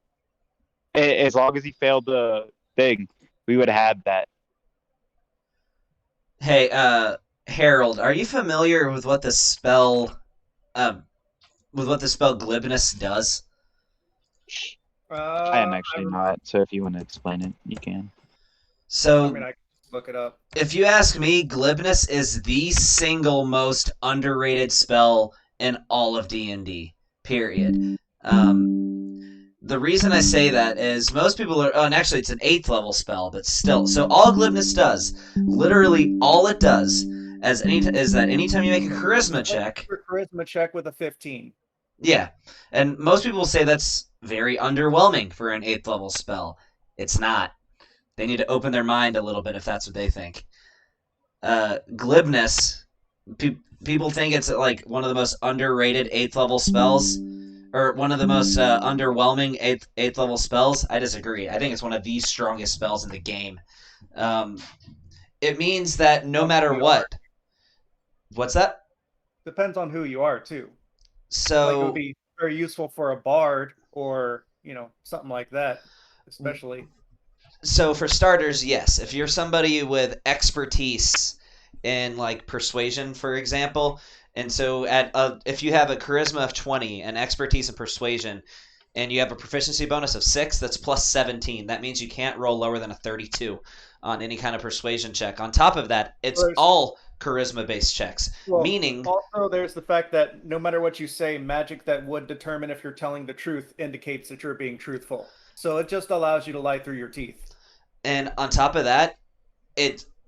As long as he failed the thing, we would have had that. Hey, Harold, are you familiar with what the spell Glibnus does? I am actually not, so if you want to explain it, you can. So, I mean, I can look it up. If you ask me, Glibnus is the single most underrated spell in all of D&D, period. The reason I say that is most people are... Oh, and actually, it's an 8th level spell, but still. So all Glibnus does, literally all it does, is that anytime you make a charisma check... Charisma check with a 15. Yeah, and most people say that's very underwhelming for an 8th level spell. It's not. They need to open their mind a little bit if that's what they think. Glibnus, people think it's like one of the most underrated 8th level spells, or one of the most underwhelming 8th level spells. I disagree. I think it's one of the strongest spells in the game. It means that no matter what... What's that? Depends on who you are, too. So... Like, it would be very useful for a bard or, something like that, especially. So for starters, yes. If you're somebody with expertise in like persuasion, for example, and so if you have a charisma of 20 and expertise in persuasion, and you have a proficiency bonus of 6, that's plus 17. That means you can't roll lower than a 32 on any kind of persuasion check. On top of that, it's all charisma-based checks, meaning... Also, there's the fact that no matter what you say, magic that would determine if you're telling the truth indicates that you're being truthful. So it just allows you to lie through your teeth. And on top of that,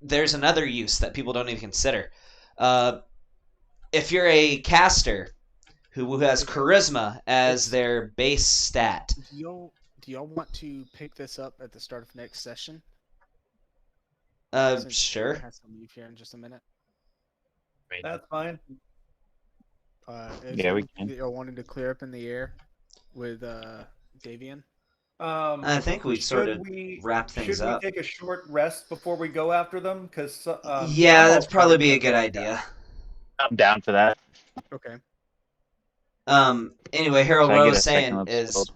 there's another use that people don't even consider. If you're a caster who has charisma as their base stat... Do y'all want to pick this up at the start of next session? Sure. I have to leave here in just a minute. That's fine. Yeah, we can. Y'all wanted to clear up in the air with Davian? I think we sort of wrap things up. Should we take a short rest before we go after them? Because yeah, that'd probably be a good idea. I'm down for that. Okay. Anyway, Harold, what I was saying is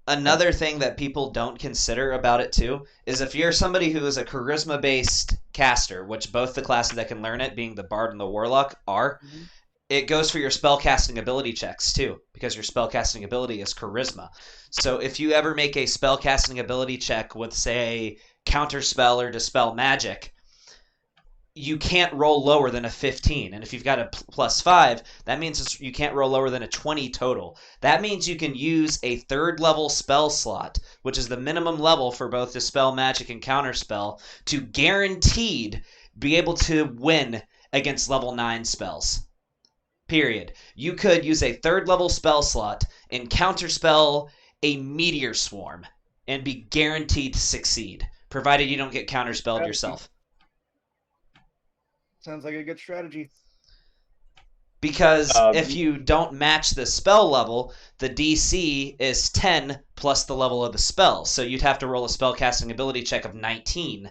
another thing that people don't consider about it too is if you're somebody who is a charisma-based caster, which both the classes that can learn it, being the Bard and the Warlock, are. Mm-hmm. It goes for your spellcasting ability checks, too, because your spellcasting ability is charisma. So if you ever make a spellcasting ability check with, say, counterspell or dispel magic, you can't roll lower than a 15. And if you've got a plus 5, that means you can't roll lower than a 20 total. That means you can use a 3rd level spell slot, which is the minimum level for both dispel magic and counterspell, to guaranteed be able to win against level 9 spells. Period. You could use a 3rd level spell slot and counterspell a meteor swarm and be guaranteed to succeed, provided you don't get counterspelled yourself. Sounds like a good strategy. Because if you don't match the spell level, the DC is 10 plus the level of the spell. So you'd have to roll a spellcasting ability check of 19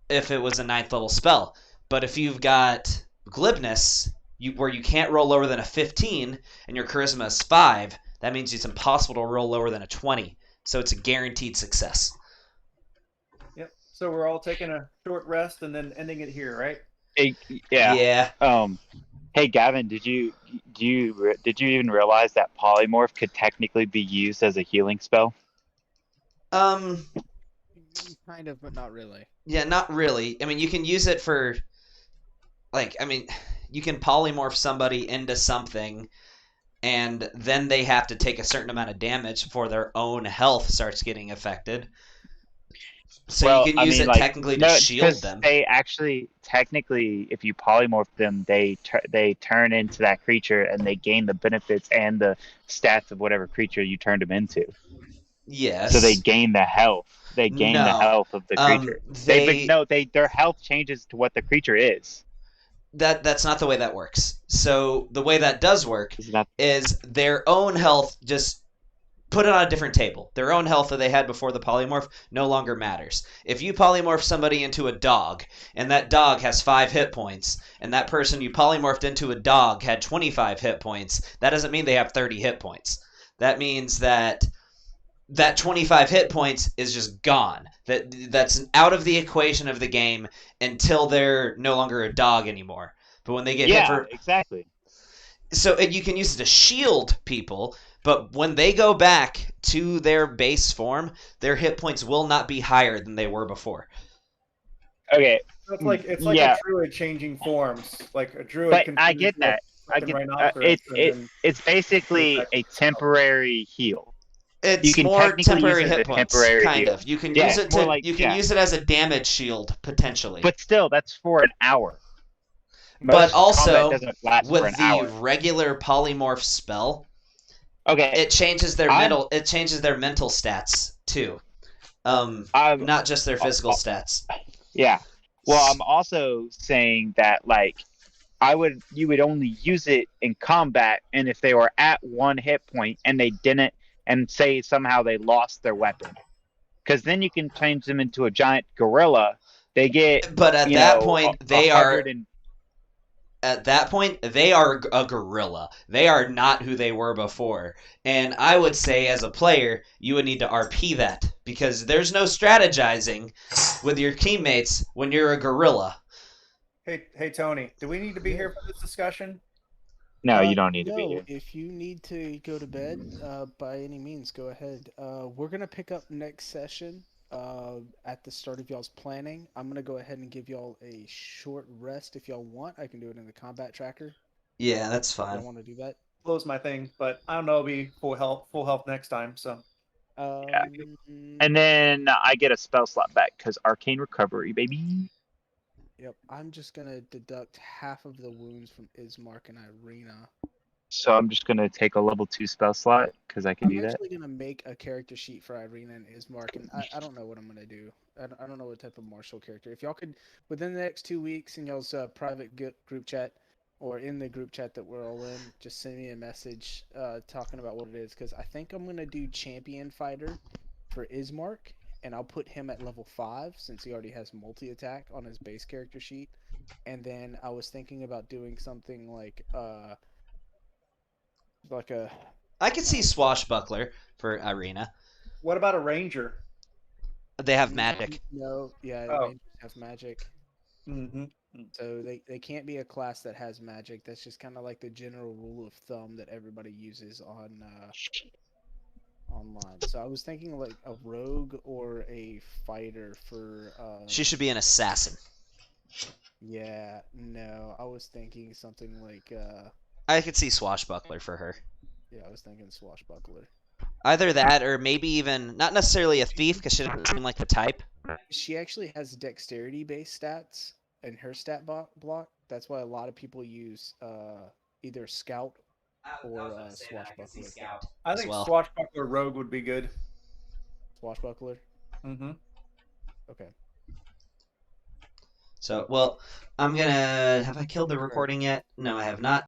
if it was a 9th level spell. But if you've got glibness, where you can't roll lower than a 15 and your charisma is 5, that means it's impossible to roll lower than a 20. So it's a guaranteed success. Yep. So we're all taking a short rest and then ending it here, right? Yeah. Hey Gavin, did you even realize that polymorph could technically be used as a healing spell? Kind of, but not really. Yeah, not really. I mean, you can use it for, you can polymorph somebody into something, and then they have to take a certain amount of damage before their own health starts getting affected. So you can use it technically to shield them. They actually, technically, if you polymorph them, they turn into that creature and they gain the benefits and the stats of whatever creature you turned them into. Yes. So they gain the health. They gain the health of the creature. Their health changes to what the creature is. That's not the way that works. So the way that does work is their own health, just put it on a different table. Their own health that they had before the polymorph no longer matters. If you polymorph somebody into a dog, and that dog has 5 hit points, and that person you polymorphed into a dog had 25 hit points, that doesn't mean they have 30 hit points. That means that 25 hit points is just gone. That's out of the equation of the game until they're no longer a dog anymore. But when they get hit for... exactly. So you can use it to shield people, but when they go back to their base form, their hit points will not be higher than they were before. Okay. So it's like a druid changing forms. Like a druid. But can I get that. It's basically a temporary heal. It's more temporary hit points, kind of. You can use it to use it as a damage shield potentially. But still, that's for an hour. But also, with the regular polymorph spell, it changes their mental stats too. Not just their physical stats. Yeah. Well, I'm also saying that you would only use it in combat, and if they were at 1 hit point and they didn't, and say somehow they lost their weapon, because then you can change them into a giant gorilla. They get. But at that point, they are. At that point, they are a gorilla. They are not who they were before. And I would say, as a player, you would need to RP that, because there's no strategizing with your teammates when you're a gorilla. Hey, Tony, do we need to be here for this discussion? No, you don't need to be here. If you need to go to bed, by any means, go ahead. We're going to pick up next session at the start of y'all's planning. I'm going to go ahead and give y'all a short rest if y'all want. I can do it in the combat tracker. Yeah, that's fine. I want to do that. Close my thing, but I don't know. I'll be full health next time. So. And then I get a spell slot back because Arcane Recovery, baby. Yep, I'm just going to deduct half of the wounds from Ismark and Irina. So I'm just going to take a level 2 spell slot because I can do that. I'm actually going to make a character sheet for Irina and Ismark, and I don't know what I'm going to do. I don't know what type of martial character. If y'all could, within the next 2 weeks in y'all's private group chat, or in the group chat that we're all in, just send me a message talking about what it is, because I think I'm going to do Champion Fighter for Ismark. And I'll put him at level 5 since he already has multi-attack on his base character sheet. And then I was thinking about doing something like a... I could see Swashbuckler for Irina. What about a ranger? They have magic. No, rangers have magic. Mm-hmm. So they can't be a class that has magic. That's just kind of like the general rule of thumb that everybody uses on... online. So I was thinking like a rogue or a fighter for she should be an assassin. Yeah, no, I was thinking something like I could see Swashbuckler for her. Yeah, I was thinking Swashbuckler. Either that or maybe even not necessarily a thief because she doesn't seem like the type. She actually has dexterity based stats in her stat block. That's why a lot of people use either scout or Swashbuckler. I think Swashbuckler Rogue would be good. Swashbuckler? Mm-hmm. Okay. So, well, I'm gonna. Have I killed the recording yet? No, I have not.